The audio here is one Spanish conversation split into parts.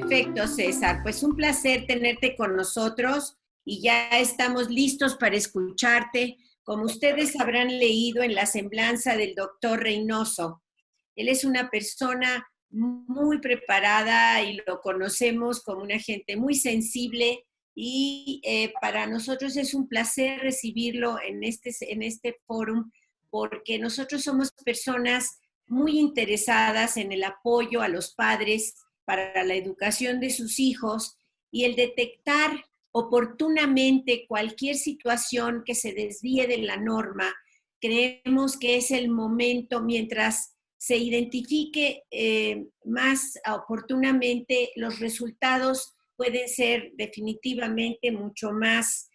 Perfecto, César. Pues un placer tenerte con nosotros y ya estamos listos para escucharte. Como ustedes habrán leído en la semblanza del doctor Reynoso, él es una persona muy preparada y lo conocemos como una gente muy sensible y para nosotros es un placer recibirlo en este fórum porque nosotros somos personas muy interesadas en el apoyo a los padres para la educación de sus hijos y el detectar oportunamente cualquier situación que se desvíe de la norma. Creemos que es el momento, mientras se identifique más oportunamente, los resultados pueden ser definitivamente mucho más,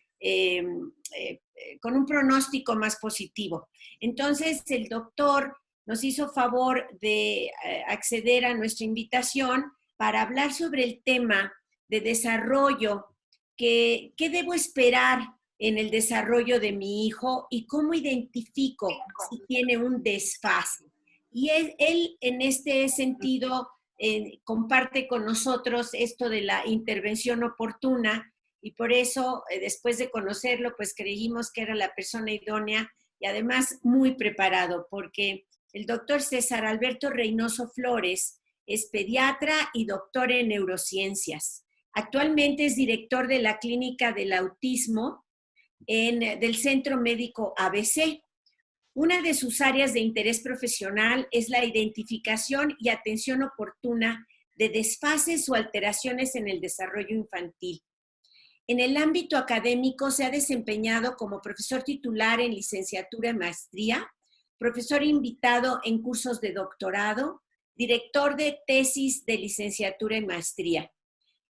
con un pronóstico más positivo. Entonces, el doctor nos hizo favor de acceder a nuestra invitación para hablar sobre el tema de desarrollo, ¿qué debo esperar en el desarrollo de mi hijo y cómo identifico si tiene un desfase? Y él en este sentido comparte con nosotros esto de la intervención oportuna y por eso después de conocerlo pues creímos que era la persona idónea y además muy preparado porque el doctor César Alberto Reynoso Flores es pediatra y doctor en neurociencias. Actualmente es director de la Clínica del Autismo del Centro Médico ABC. Una de sus áreas de interés profesional es la identificación y atención oportuna de desfases o alteraciones en el desarrollo infantil. En el ámbito académico se ha desempeñado como profesor titular en licenciatura y maestría, profesor invitado en cursos de doctorado, director de tesis de licenciatura y maestría.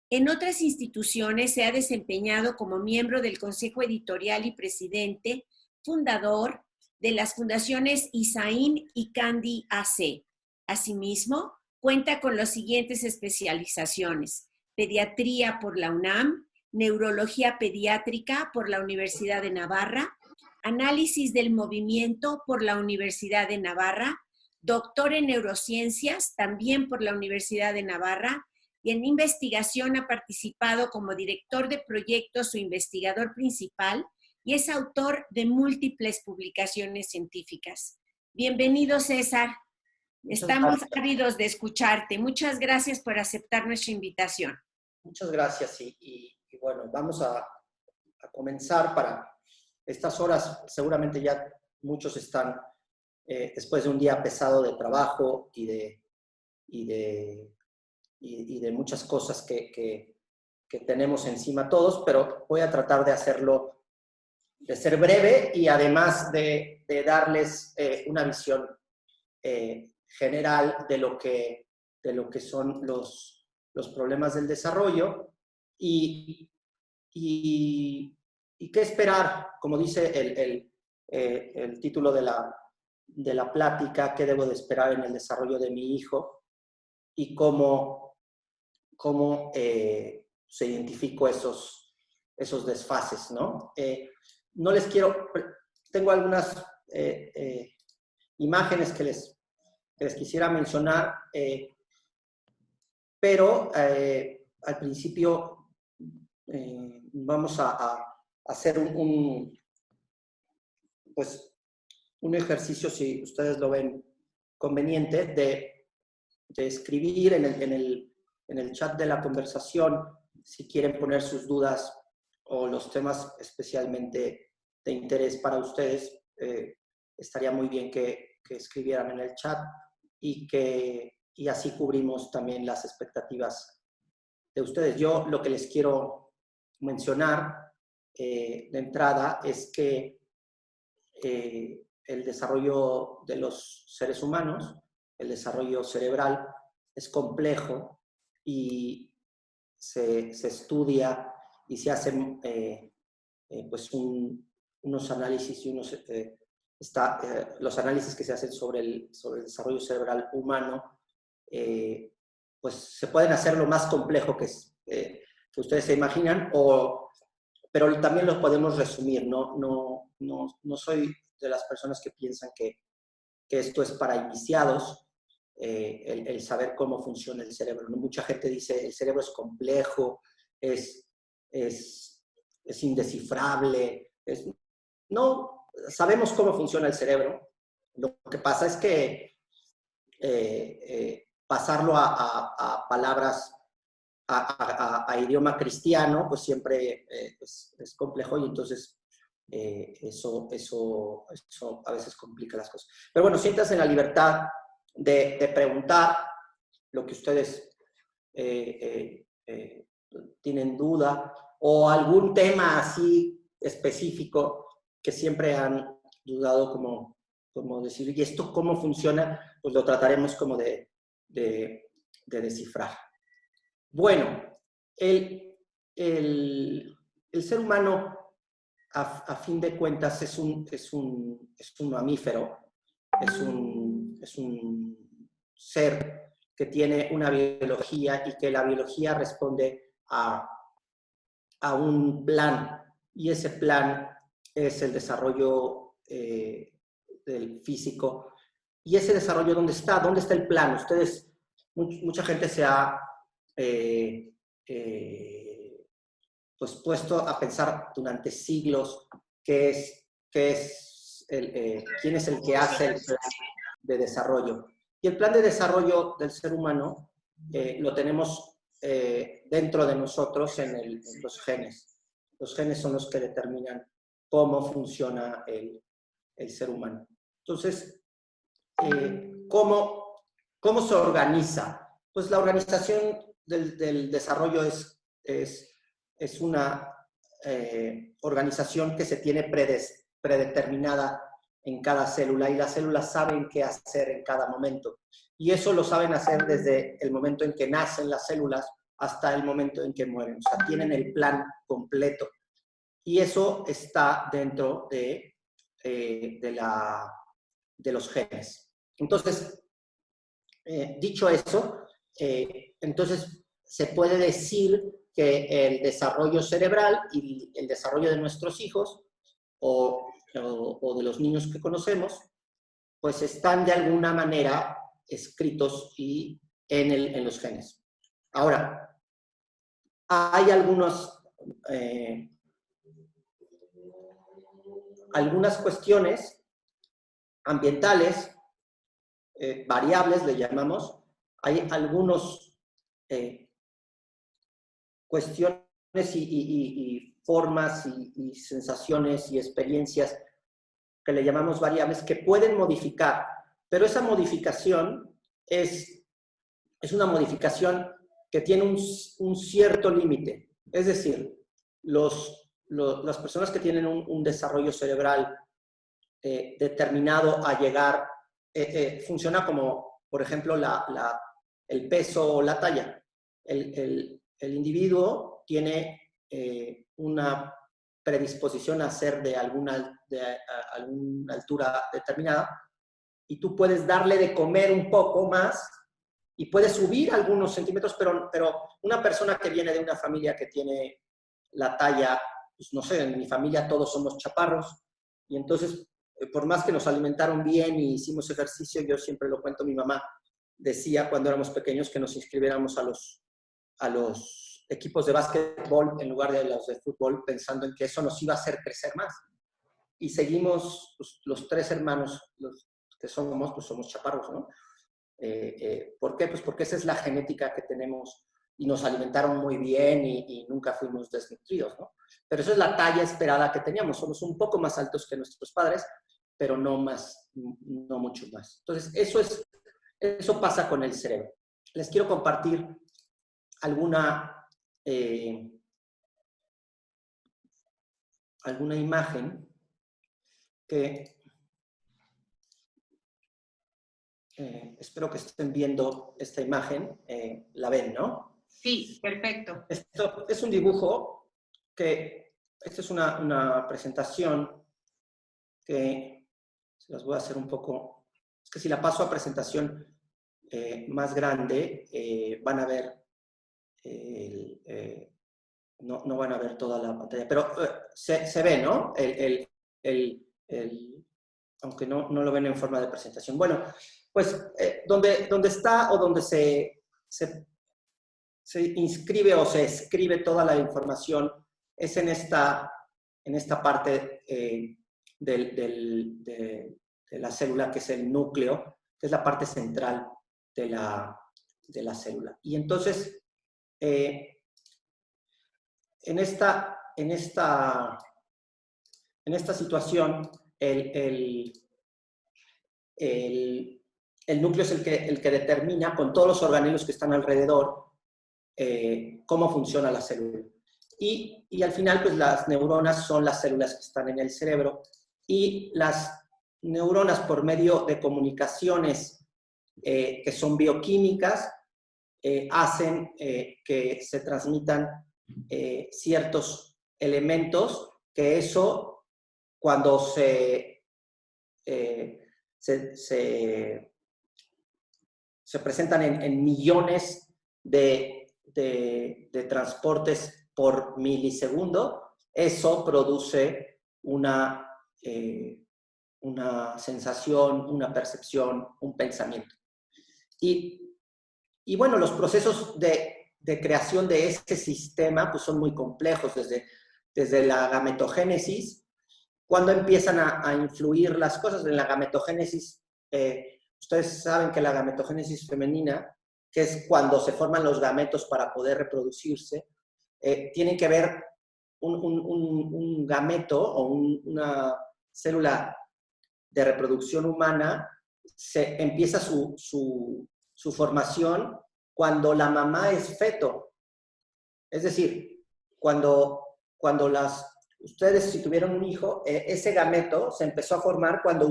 En otras instituciones se ha desempeñado como miembro del Consejo Editorial y presidente, fundador de las fundaciones ISAIN y Candy AC. Asimismo, cuenta con las siguientes especializaciones: pediatría por la UNAM, neurología pediátrica por la Universidad de Navarra, análisis del movimiento por la Universidad de Navarra, doctor en neurociencias también por la Universidad de Navarra, y en investigación ha participado como director de proyectos o investigador principal y es autor de múltiples publicaciones científicas. Bienvenido, César. Estamos ávidos de escucharte. Muchas gracias por aceptar nuestra invitación. Muchas gracias y bueno, vamos a comenzar. Para estas horas seguramente ya muchos están después de un día pesado de trabajo y de muchas cosas que tenemos encima todos, pero voy a tratar de hacerlo, de ser breve y además de darles una visión general de lo que son los problemas del desarrollo y qué esperar, como dice el título de la plática, qué debo de esperar en el desarrollo de mi hijo y cómo se identifico esos desfases, ¿no? No les quiero, tengo algunas imágenes que les quisiera mencionar, pero al principio vamos a hacer un ejercicio, si ustedes lo ven conveniente, de escribir en el chat de la conversación si quieren poner sus dudas o los temas especialmente de interés para ustedes. Estaría muy bien que escribieran en el chat y así cubrimos también las expectativas de ustedes. Yo lo que les quiero mencionar de entrada es que el desarrollo de los seres humanos, el desarrollo cerebral, es complejo y se estudia y se hacen unos análisis y los análisis que se hacen sobre el desarrollo cerebral humano, pues se pueden hacer lo más complejo que ustedes se imaginan, pero también los podemos resumir. No soy de las personas que piensan que esto es para iniciados. el saber cómo funciona el cerebro, ¿no? Mucha gente dice, el cerebro es complejo, es indescifrable. No, sabemos cómo funciona el cerebro. Lo que pasa es que pasarlo a palabras, a idioma cristiano, pues siempre es complejo, y entonces eso a veces complica las cosas. Pero bueno, siéntanse en la libertad de preguntar lo que ustedes tienen duda, o algún tema así específico que siempre han dudado, como decir, ¿y esto cómo funciona? Pues lo trataremos como de descifrar. Bueno, el ser humano, a fin de cuentas, es un mamífero, es un ser que tiene una biología, y que la biología responde a un plan, y ese plan es el desarrollo del físico. Y ese desarrollo, ¿dónde está? ¿Dónde está el plan? Ustedes, mucha gente se ha pues puesto a pensar durante siglos quién es el que hace el plan de desarrollo. Y el plan de desarrollo del ser humano lo tenemos dentro de nosotros en los genes. Los genes son los que determinan cómo funciona el ser humano. Entonces, ¿cómo se organiza? Pues la organización del desarrollo es una organización que se tiene predeterminada en cada célula, y las células saben qué hacer en cada momento. Y eso lo saben hacer desde el momento en que nacen las células hasta el momento en que mueren. O sea, tienen el plan completo. Y eso está dentro de los genes. Entonces, dicho eso, entonces se puede decir que el desarrollo cerebral y el desarrollo de nuestros hijos o de los niños que conocemos, pues están de alguna manera escritos en los genes. Ahora, hay algunas cuestiones ambientales, variables le llamamos. Hay algunas cuestiones y formas y sensaciones y experiencias que le llamamos variables, que pueden modificar, pero esa modificación es una modificación que tiene un cierto límite. Es decir, las personas que tienen un desarrollo cerebral determinado a llegar, funciona como, por ejemplo, el peso o la talla. El individuo tiene una predisposición a ser de alguna altura determinada, y tú puedes darle de comer un poco más y puedes subir algunos centímetros, pero una persona que viene de una familia que tiene la talla, pues no sé, en mi familia todos somos chaparros, y entonces, por más que nos alimentaron bien y hicimos ejercicio, yo siempre lo cuento, mi mamá decía cuando éramos pequeños que nos inscribiéramos a los equipos de básquetbol en lugar de los de fútbol, pensando en que eso nos iba a hacer crecer más. Y seguimos, pues, los tres hermanos, los que somos, pues somos chaparros, ¿no? ¿Por qué? Pues porque esa es la genética que tenemos, y nos alimentaron muy bien y nunca fuimos desnutridos, ¿no? Pero esa es la talla esperada que teníamos. Somos un poco más altos que nuestros padres, pero no mucho más. Entonces, eso pasa con el cerebro. Les quiero compartir alguna imagen que espero que estén viendo esta imagen. ¿La ven, no? Sí, perfecto. Esto es un dibujo esta es una presentación que se las voy a hacer un poco. Es que si la paso a presentación más grande, van a ver, no van a ver toda la pantalla, pero se ve, ¿no? aunque no lo ven en forma de presentación. Bueno, pues donde está o donde se inscribe o se escribe toda la información es en esta parte de la célula, que es el núcleo, que es la parte central de la célula. Y entonces, en esta situación, el núcleo es el que determina, con todos los organelos que están alrededor, cómo funciona la célula. Y al final, pues las neuronas son las células que están en el cerebro, y las neuronas, por medio de comunicaciones que son bioquímicas, hacen que se transmitan ciertos elementos, que eso, cuando se presentan en millones de transportes por milisegundo, eso produce una sensación, una percepción, un pensamiento. Y bueno, los procesos de creación de este sistema pues son muy complejos, desde la gametogénesis, cuando empiezan a influir las cosas en la gametogénesis. Ustedes saben que la gametogénesis femenina, que es cuando se forman los gametos para poder reproducirse, tienen que ver un gameto o una célula de reproducción humana, empieza su formación cuando la mamá es feto. Es decir, cuando ustedes, si tuvieron un hijo, ese gameto se empezó a formar cuando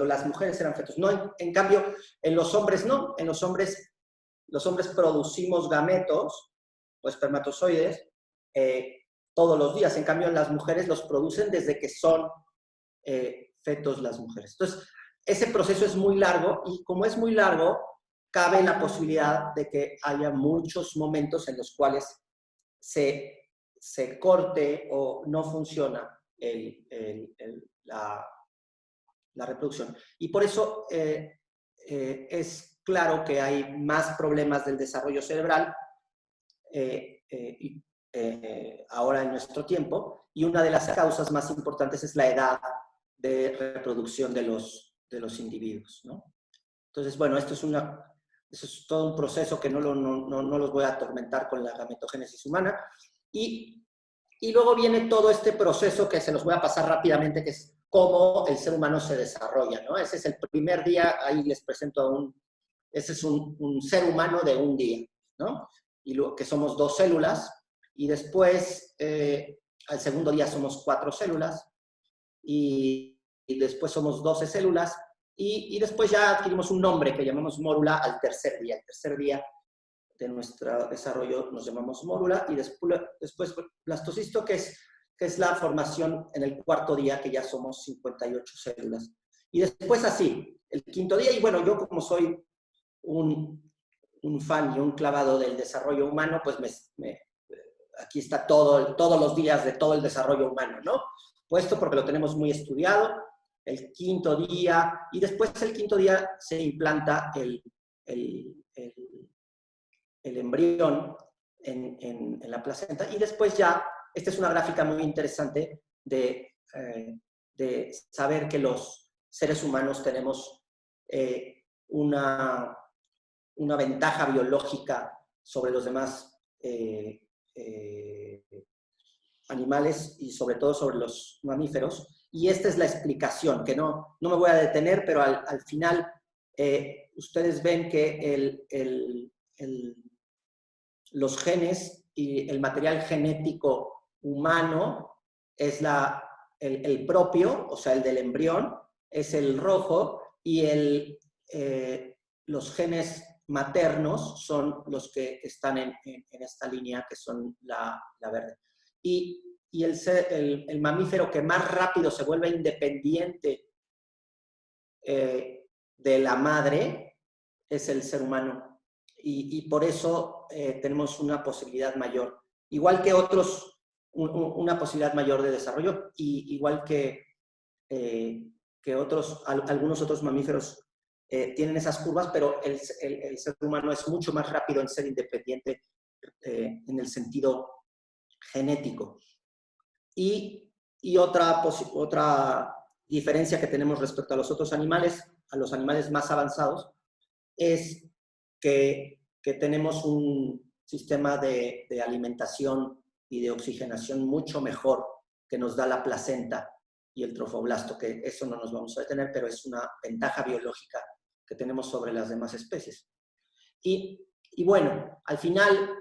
las mujeres eran fetos. No, en cambio, en los hombres no. En los hombres producimos gametos o espermatozoides todos los días. En cambio, en las mujeres los producen desde que son fetos las mujeres. Entonces, ese proceso es muy largo, y como es muy largo, cabe la posibilidad de que haya muchos momentos en los cuales se corte o no funciona la reproducción. Y por eso es claro que hay más problemas del desarrollo cerebral ahora en nuestro tiempo, y una de las causas más importantes es la edad de reproducción de los individuos, ¿no? Entonces, bueno, esto es todo un proceso que no los voy a atormentar con la gametogénesis humana. Y luego viene todo este proceso que se los voy a pasar rápidamente, que es cómo el ser humano se desarrolla, ¿no? Ese es el primer día, ahí les presento ese es un ser humano de un día, ¿no? Y que somos 2 células, y después, al segundo día somos 4 células, y después somos 12 células, y después ya adquirimos un nombre que llamamos mórula al tercer día. El tercer día de nuestro desarrollo nos llamamos mórula, y después blastocisto, que es la formación en el cuarto día, que ya somos 58 células. Y después así, el quinto día, y bueno, yo como soy un fan y un clavado del desarrollo humano, pues aquí está todos los días de todo el desarrollo humano, ¿no? Puesto porque lo tenemos muy estudiado. El quinto día, y después el quinto día se implanta el embrión en la placenta, y después ya, esta es una gráfica muy interesante de saber que los seres humanos tenemos una ventaja biológica sobre los demás animales, y sobre todo sobre los mamíferos. Y esta es la explicación, que no me voy a detener, pero al final ustedes ven que los genes y el material genético humano es el propio, o sea, el del embrión, es el rojo, y los genes maternos son los que están en esta línea, que son la verde. Y el mamífero que más rápido se vuelve independiente de la madre es el ser humano. Y por eso tenemos una posibilidad mayor, igual que otros, una posibilidad mayor de desarrollo, y igual que que algunos otros mamíferos tienen esas curvas, pero el ser humano es mucho más rápido en ser independiente en el sentido genético. Y otra diferencia que tenemos respecto a los otros animales, a los animales más avanzados, es que tenemos un sistema de alimentación y de oxigenación mucho mejor que nos da la placenta y el trofoblasto, que eso no nos vamos a detener, pero es una ventaja biológica que tenemos sobre las demás especies. Y bueno, al final,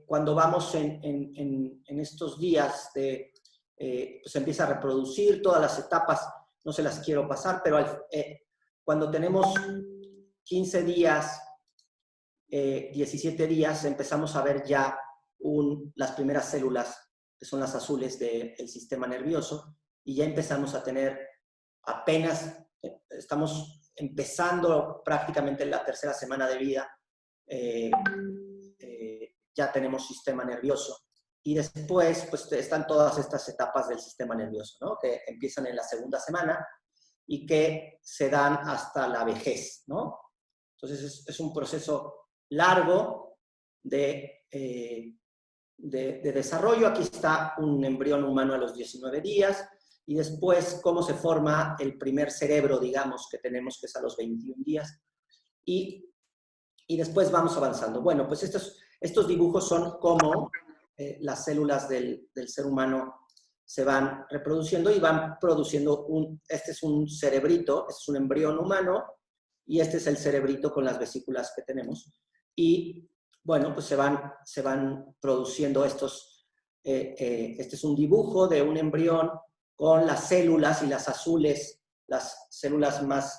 cuando vamos en estos días pues empieza a reproducir todas las etapas, no se las quiero pasar, pero cuando tenemos 15 días, 17 días, empezamos a ver ya las primeras células, que son las azules del sistema nervioso, y ya empezamos a tener estamos empezando prácticamente en la tercera semana de vida, ya tenemos sistema nervioso. Y después, pues están todas estas etapas del sistema nervioso, ¿no? Que empiezan en la segunda semana y que se dan hasta la vejez, ¿no? Entonces es un proceso largo de desarrollo. Aquí está un embrión humano a los 19 días y después cómo se forma el primer cerebro, digamos, que tenemos, que es a los 21 días. Y después vamos avanzando. Bueno, pues estos dibujos son cómo las células del ser humano se van reproduciendo y van produciendo este es un cerebrito, este es un embrión humano, y este es el cerebrito con las vesículas que tenemos. Y bueno, pues se van produciendo estos, este es un dibujo de un embrión con las células, y las azules, las células más,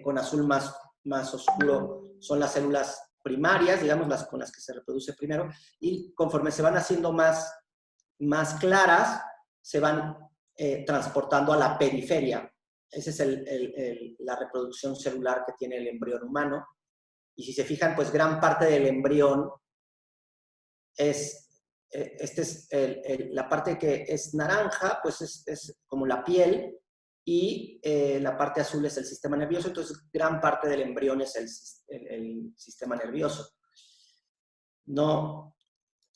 con azul más oscuro, son las células primarias, digamos, las con las que se reproduce primero, y conforme se van haciendo más claras, se van transportando a la periferia. Esa es la reproducción celular que tiene el embrión humano. Y si se fijan, pues gran parte del embrión la parte que es naranja, pues es como la piel, y la parte azul es el sistema nervioso. Entonces gran parte del embrión es el sistema nervioso. No,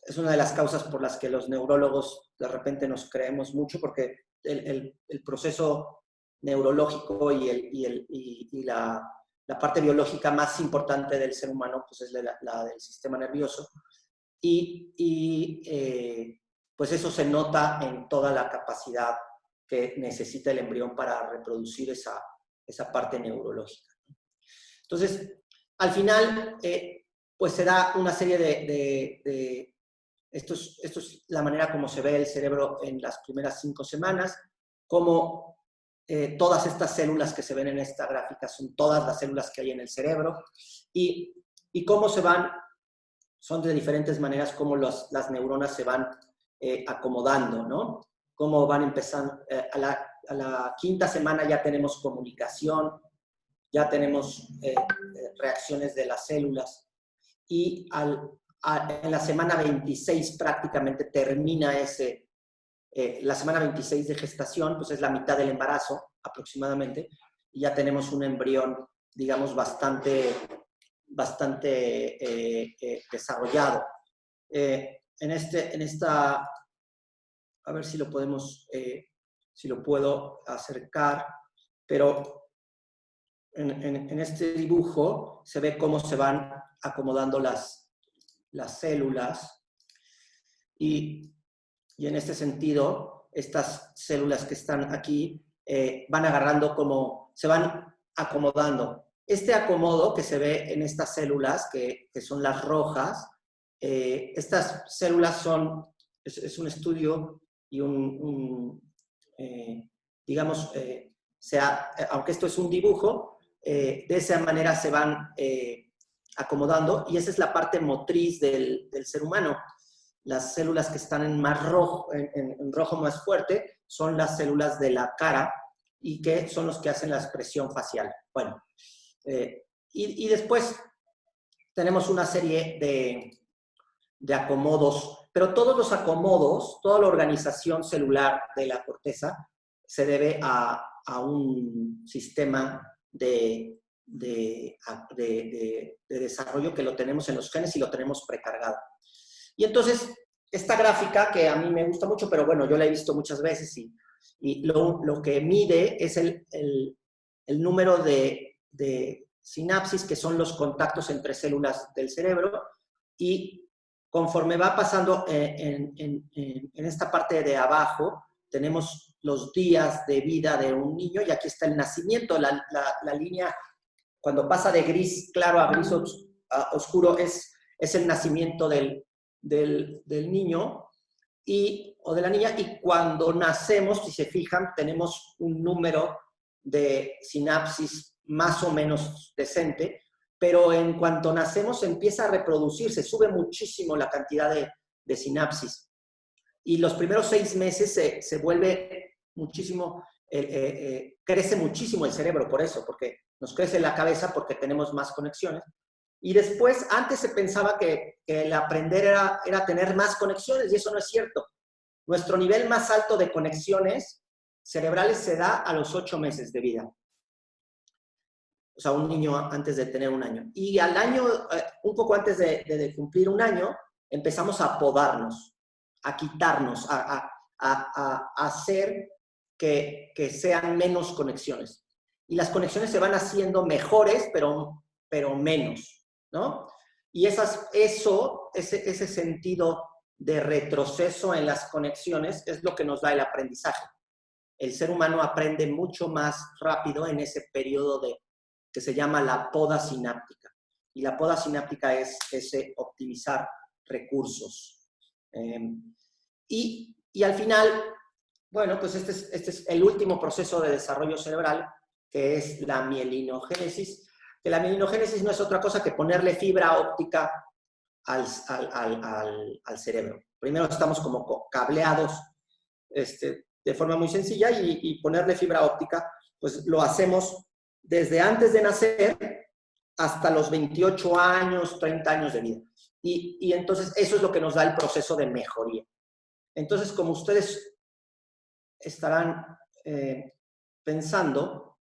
es una de las causas por las que los neurólogos de repente nos creemos mucho, porque el proceso neurológico y la parte biológica más importante del ser humano, pues es la del sistema nervioso. Pues eso se nota en toda la capacidad que necesita el embrión para reproducir esa parte neurológica. Entonces, al final, pues se da una serie de esto es la manera como se ve el cerebro en las primeras 5 semanas, como todas estas células que se ven en esta gráfica son todas las células que hay en el cerebro, y cómo son de diferentes maneras como las neuronas se van acomodando, ¿no? Cómo van empezando, a la 5ª semana ya tenemos comunicación, ya tenemos reacciones de las células, y en la semana 26 prácticamente termina la semana 26 de gestación, pues es la mitad del embarazo aproximadamente, y ya tenemos un embrión, digamos, bastante desarrollado. A ver si lo puedo acercar, pero en este dibujo se ve cómo se van acomodando las células, y en este sentido, estas células que están aquí van agarrando se van acomodando. Este acomodo que se ve en estas células, que son las rojas, estas células es un estudio y digamos, aunque esto es un dibujo, de esa manera se van acomodando, y esa es la parte motriz del ser humano. Las células que están en rojo más fuerte son las células de la cara, y que son los que hacen la expresión facial. Bueno, y después tenemos una serie de acomodos, pero todos los acomodos, toda la organización celular de la corteza se debe a un sistema de desarrollo que lo tenemos en los genes y lo tenemos precargado. Y entonces, esta gráfica, que a mí me gusta mucho, pero bueno, yo la he visto muchas veces y lo que mide es el número de sinapsis, que son los contactos entre células del cerebro, y conforme va pasando en esta parte de abajo, tenemos los días de vida de un niño, y aquí está el nacimiento, la línea, cuando pasa de gris claro a gris oscuro, es el nacimiento del niño o de la niña, y cuando nacemos, si se fijan, tenemos un número de sinapsis más o menos decente, pero en cuanto nacemos empieza a reproducirse, sube muchísimo la cantidad de sinapsis. Y los primeros 6 meses se vuelve muchísimo, crece muchísimo el cerebro por eso, porque nos crece la cabeza porque tenemos más conexiones. Y después, antes se pensaba que el aprender era tener más conexiones, y eso no es cierto. Nuestro nivel más alto de conexiones cerebrales se da a los 8 meses de vida. O sea, un niño antes de tener 1 año. Y al año, un poco antes de cumplir 1 año, empezamos a podarnos, a quitarnos, a hacer que sean menos conexiones. Y las conexiones se van haciendo mejores, pero menos, ¿no? Y ese sentido de retroceso en las conexiones es lo que nos da el aprendizaje. El ser humano aprende mucho más rápido en ese periodo que se llama la poda sináptica. Y la poda sináptica es ese optimizar recursos. Y al final, bueno, pues este es el último proceso de desarrollo cerebral, que es la mielinogénesis. Que la mielinogénesis no es otra cosa que ponerle fibra óptica al cerebro. Primero estamos como cableados de forma muy sencilla, y ponerle fibra óptica, pues lo hacemos desde antes de nacer hasta los 28 años, 30 años de vida. Y entonces eso es lo que nos da el proceso de mejoría. Entonces, como ustedes estarán pensando,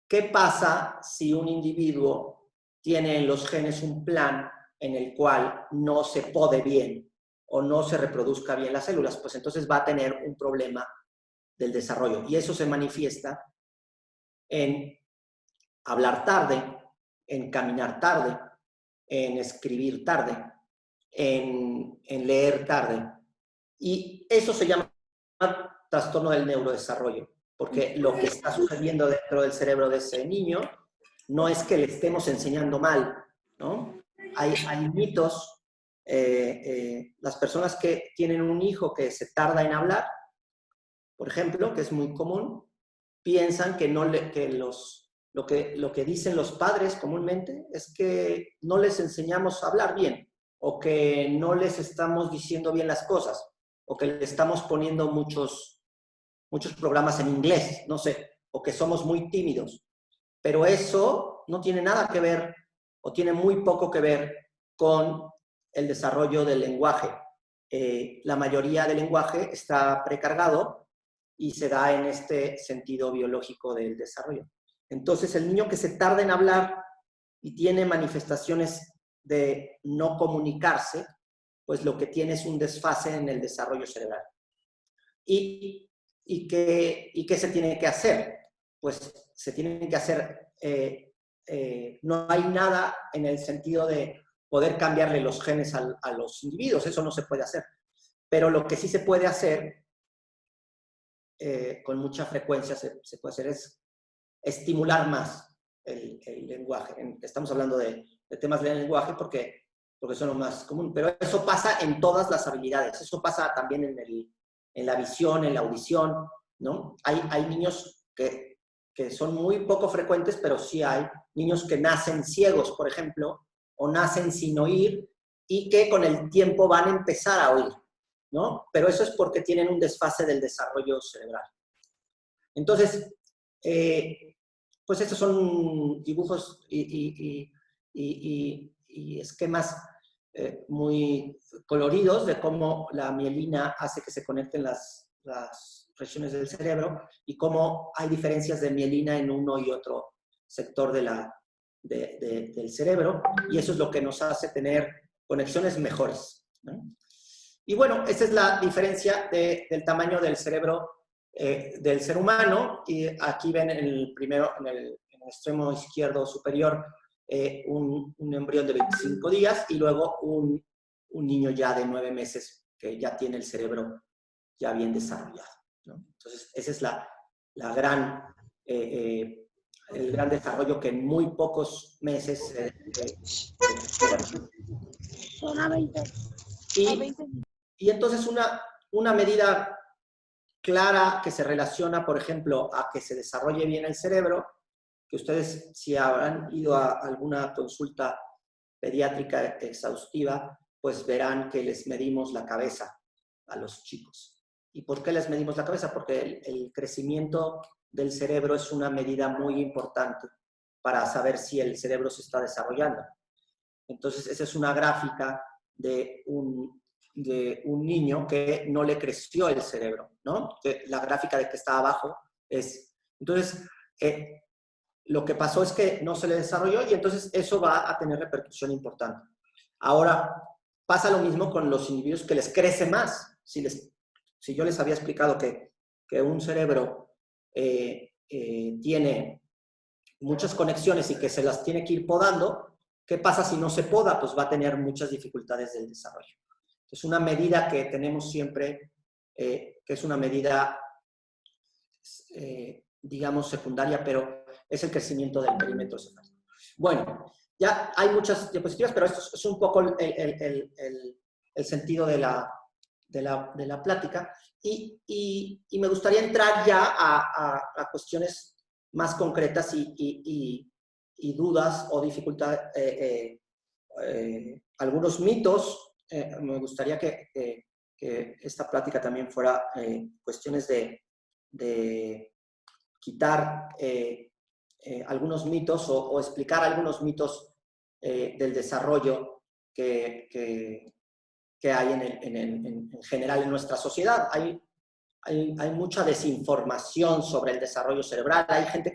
¿qué pasa si un individuo tiene en los genes un plan en el cual no se pode bien o no se reproduzca bien las células? Pues entonces va a tener un problema del desarrollo. Y eso se manifiesta en hablar tarde, en caminar tarde, en escribir tarde, en leer tarde. Y eso se llama trastorno del neurodesarrollo, porque lo que está sucediendo dentro del cerebro de ese niño no es que le estemos enseñando mal, ¿no? Hay mitos. Las personas que tienen un hijo que se tarda en hablar, por ejemplo, que es muy común, piensan que lo que dicen los padres comúnmente es que no les enseñamos a hablar bien, o que no les estamos diciendo bien las cosas, o que le estamos poniendo muchos programas en inglés, no sé, o que somos muy tímidos. Pero eso no tiene nada que ver, o tiene muy poco que ver con el desarrollo del lenguaje. La mayoría del lenguaje está precargado y se da en este sentido biológico del desarrollo. Entonces, el niño que se tarda en hablar y tiene manifestaciones de no comunicarse, pues lo que tiene es un desfase en el desarrollo cerebral. ¿Y qué se tiene que hacer? Pues se tiene que hacer, no hay nada en el sentido de poder cambiarle los genes a los individuos, eso no se puede hacer. Pero lo que sí se puede hacer, con mucha frecuencia se puede hacer, es estimular más el lenguaje. Estamos hablando de temas del lenguaje porque son lo más común, pero eso pasa en todas las habilidades. Eso pasa también en la visión, en la audición, ¿no? Hay niños que son muy poco frecuentes, pero sí hay niños que nacen ciegos, por ejemplo, o nacen sin oír y que con el tiempo van a empezar a oír, ¿no? Pero eso es porque tienen un desfase del desarrollo cerebral. Entonces, pues estos son dibujos y esquemas muy coloridos de cómo la mielina hace que se conecten las regiones del cerebro y cómo hay diferencias de mielina en uno y otro sector del cerebro, y eso es lo que nos hace tener conexiones mejores, ¿no? Y bueno, esa es la diferencia del tamaño del cerebro del ser humano, y aquí ven en el primero, en el extremo izquierdo superior, un embrión de 25 días y luego un niño ya de 9 meses que ya tiene el cerebro ya bien desarrollado, ¿no? Entonces, ese es el gran desarrollo que en muy pocos meses y entonces una medida clara que se relaciona, por ejemplo, a que se desarrolle bien el cerebro, que ustedes, si habrán ido a alguna consulta pediátrica exhaustiva, pues verán que les medimos la cabeza a los chicos. ¿Y por qué les medimos la cabeza? Porque el crecimiento del cerebro es una medida muy importante para saber si el cerebro se está desarrollando. Entonces, esa es una gráfica de un niño que no le creció el cerebro, ¿no? La gráfica de que está abajo es... Entonces, lo que pasó es que no se le desarrolló y entonces eso va a tener repercusión importante. Ahora, pasa lo mismo con los individuos que les crece más. Si yo les había explicado que un cerebro tiene muchas conexiones y que se las tiene que ir podando, ¿qué pasa si no se poda? Pues va a tener muchas dificultades del desarrollo. Es una medida que tenemos siempre, que es una medida, digamos, secundaria, pero es el crecimiento del perímetro cefálico. Bueno, ya hay muchas diapositivas, pero esto es un poco el sentido de la plática. Y me gustaría entrar ya a cuestiones más concretas y dudas o dificultades, algunos mitos. Me gustaría que esta plática también fuera cuestiones de quitar algunos mitos o explicar algunos mitos del desarrollo que hay en general en nuestra sociedad. Hay mucha desinformación sobre el desarrollo cerebral. Hay gente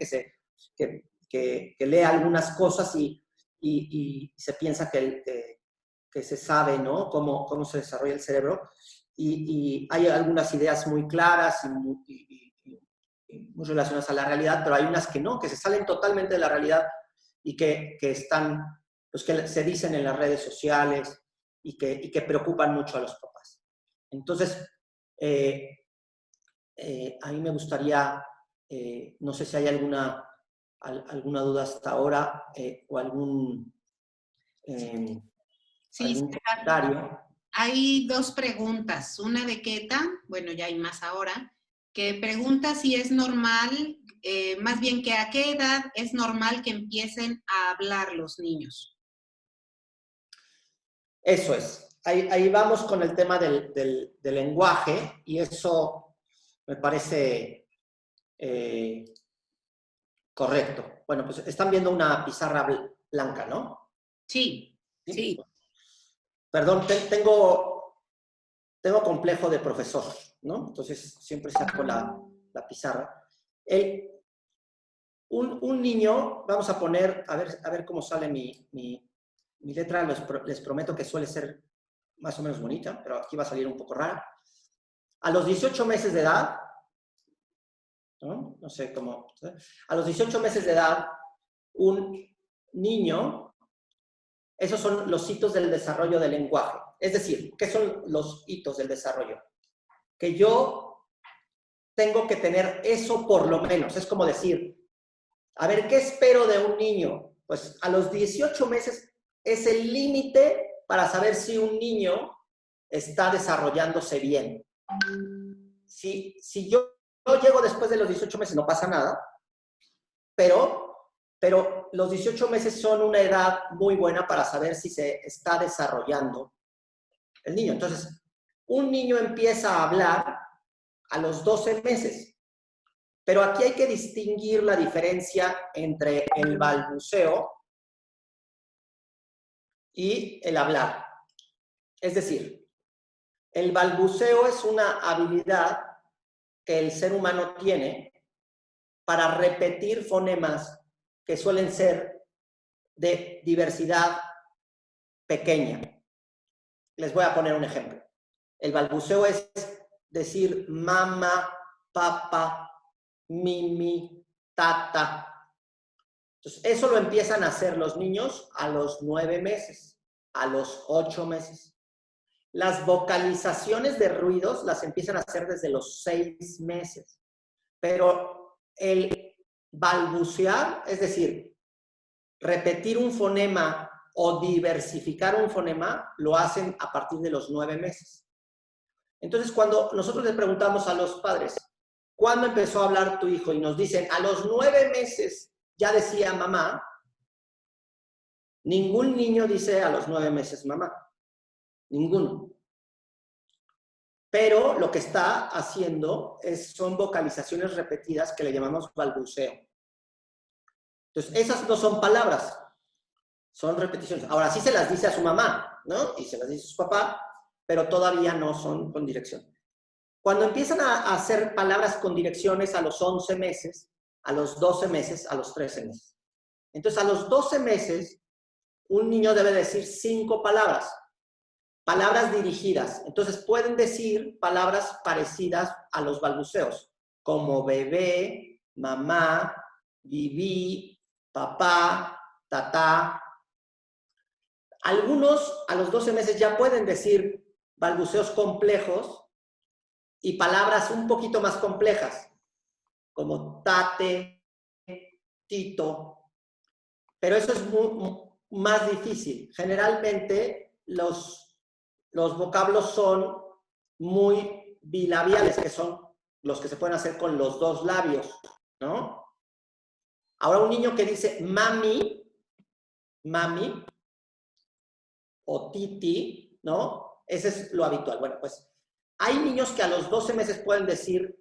que lee algunas cosas y se piensa que se sabe, ¿no?, cómo se desarrolla el cerebro. Y hay algunas ideas muy claras y muy relacionadas a la realidad, pero hay unas que no, que se salen totalmente de la realidad y que están, pues que se dicen en las redes sociales y que preocupan mucho a los papás. Entonces, a mí me gustaría, no sé si hay alguna duda hasta ahora o algún comentario. Hay dos preguntas. Una de Keta, bueno, ya hay más ahora, que pregunta si es normal, más bien que a qué edad es normal que empiecen a hablar los niños. Eso es. Ahí vamos con el tema del lenguaje, y eso me parece correcto. Bueno, pues están viendo una pizarra blanca, ¿no? Sí. Sí. Perdón, tengo complejo de profesor, ¿no? Entonces siempre saco la pizarra. Un niño, vamos a poner, a ver cómo sale mi letra, les prometo que suele ser más o menos bonita, pero aquí va a salir un poco rara. A los 18 meses de edad, no sé cómo, a los 18 meses de edad, un niño, esos son los hitos del desarrollo del lenguaje. Es decir, ¿qué son los hitos del desarrollo? Que yo tengo que tener eso por lo menos. Es como decir, a ver, ¿qué espero de un niño? Pues a los 18 meses es el límite para saber si un niño está desarrollándose bien. Si yo llego después de los 18 meses, no pasa nada, pero los 18 meses son una edad muy buena para saber si se está desarrollando el niño. Entonces, un niño empieza a hablar a los 12 meses, pero aquí hay que distinguir la diferencia entre el balbuceo y el hablar. Es decir, el balbuceo es una habilidad que el ser humano tiene para repetir fonemas que suelen ser de diversidad pequeña. Les voy a poner un ejemplo. El balbuceo es decir mamá, papá, mimi, tata. Entonces, eso lo empiezan a hacer los niños a los 9 meses, a los 8 meses. Las vocalizaciones de ruidos las empiezan a hacer desde los 6 meses. Pero el balbucear, es decir, repetir un fonema o diversificar un fonema, lo hacen a partir de los 9 meses. Entonces, cuando nosotros les preguntamos a los padres, ¿cuándo empezó a hablar tu hijo? Y nos dicen, a los 9 meses ya decía mamá. Ningún niño dice a los 9 meses mamá. Ninguno. Pero lo que está haciendo son vocalizaciones repetidas que le llamamos balbuceo. Entonces, esas no son palabras, son repeticiones. Ahora sí se las dice a su mamá, ¿no? Y se las dice a su papá, pero todavía no son con dirección. Cuando empiezan a hacer palabras con direcciones a los 11 meses, a los 12 meses, a los 13 meses. Entonces, a los 12 meses, un niño debe decir 5 palabras. Palabras dirigidas. Entonces, pueden decir palabras parecidas a los balbuceos, como bebé, mamá, viví, papá, tatá. Algunos a los 12 meses ya pueden decir balbuceos complejos y palabras un poquito más complejas, como tate, tito. Pero eso es más difícil. Generalmente los vocablos son muy bilabiales, que son los que se pueden hacer con los 2 labios, ¿no? Ahora un niño que dice mami, mami, o titi, ¿no? Ese es lo habitual. Bueno, pues hay niños que a los 12 meses pueden decir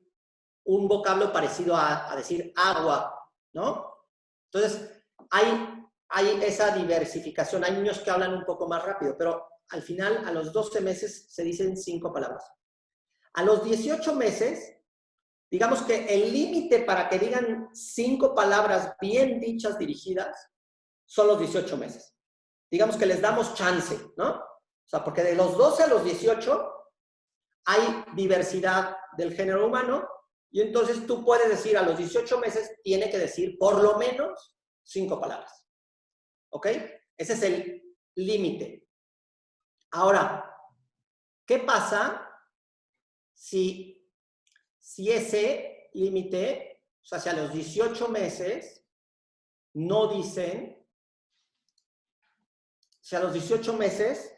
un vocablo parecido a decir agua, ¿no? Entonces, hay esa diversificación. Hay niños que hablan un poco más rápido, pero al final, a los 12 meses se dicen 5 palabras. A los 18 meses, digamos que el límite para que digan 5 palabras bien dichas, dirigidas, son los 18 meses. Digamos que les damos chance, ¿no? O sea, porque de los 12 a los 18 hay diversidad del género humano y entonces tú puedes decir a los 18 meses, tiene que decir por lo menos 5 palabras. ¿Ok? Ese es el límite. Ahora, ¿qué pasa si ese límite, o sea, si a los 18 meses no dicen, si a los 18 meses,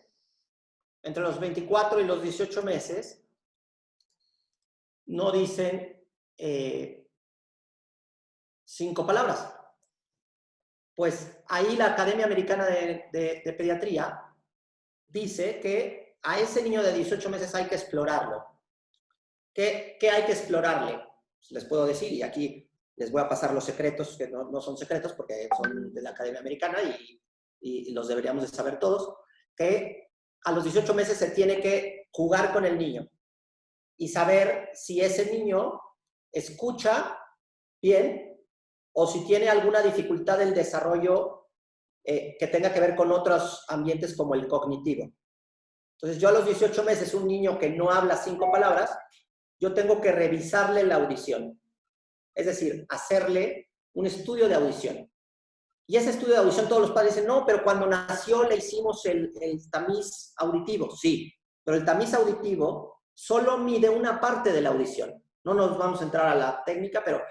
entre los 24 y los 18 meses, no dicen 5 palabras? Pues ahí la Academia Americana de Pediatría dice que a ese niño de 18 meses hay que explorarlo. ¿Qué hay que explorarle? Pues les puedo decir, y aquí les voy a pasar los secretos, que no son secretos porque son de la Academia Americana y los deberíamos de saber todos, que a los 18 meses se tiene que jugar con el niño y saber si ese niño escucha bien o si tiene alguna dificultad del desarrollo que tenga que ver con otros ambientes como el cognitivo. Entonces, yo a los 18 meses, un niño que no habla 5 palabras, yo tengo que revisarle la audición. Es decir, hacerle un estudio de audición. Y ese estudio de audición, todos los padres dicen, no, pero cuando nació le hicimos el tamiz auditivo. Sí, pero el tamiz auditivo solo mide una parte de la audición. No nos vamos a entrar a la técnica, pero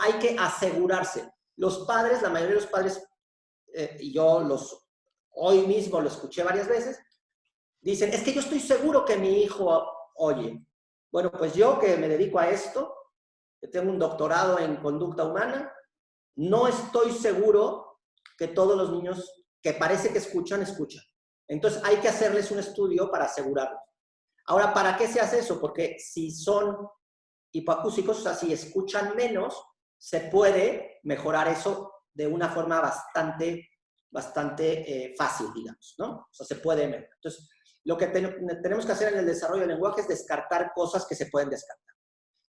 hay que asegurarse. Los padres, la mayoría de los padres, y yo hoy mismo lo escuché varias veces, dicen, es que yo estoy seguro que mi hijo oye. Bueno, pues yo que me dedico a esto, que tengo un doctorado en conducta humana, no estoy seguro que todos los niños que parece que escuchan, escuchan. Entonces hay que hacerles un estudio para asegurarlos. Ahora, ¿para qué se hace eso? Porque si son hipoacúsicos, o sea, si escuchan menos, se puede mejorar eso de una forma bastante fácil, digamos, ¿no? O sea, se puede mejorar. Entonces, lo que tenemos que hacer en el desarrollo del lenguaje es descartar cosas que se pueden descartar.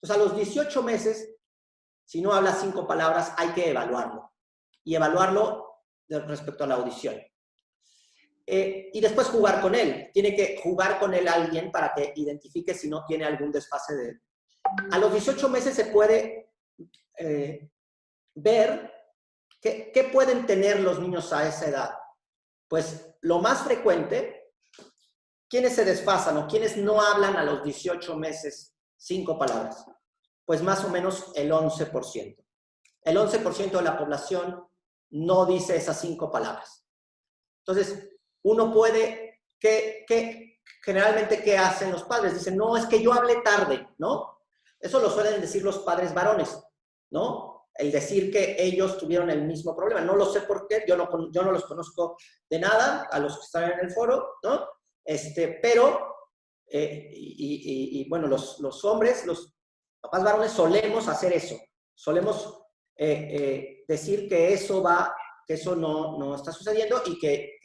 Entonces, a los 18 meses, si no habla 5 palabras, hay que evaluarlo. Y evaluarlo respecto a la audición. Y después jugar con él. Tiene que jugar con él alguien para que identifique si no tiene algún desfase de él. A los 18 meses se puede ver qué pueden tener los niños a esa edad. Pues lo más frecuente, ¿quiénes se desfasan o quiénes no hablan a los 18 meses 5 palabras? Pues más o menos el 11%. El 11% de la población no dice esas 5 palabras. Entonces, uno puede, generalmente, ¿qué hacen los padres? Dicen, no, es que yo hablé tarde, ¿no? Eso lo suelen decir los padres varones, ¿no? El decir que ellos tuvieron el mismo problema. No lo sé por qué, yo no los conozco de nada, a los que están en el foro, ¿no? Pero, bueno, los hombres, los papás varones solemos hacer eso. Solemos decir que eso no está sucediendo y que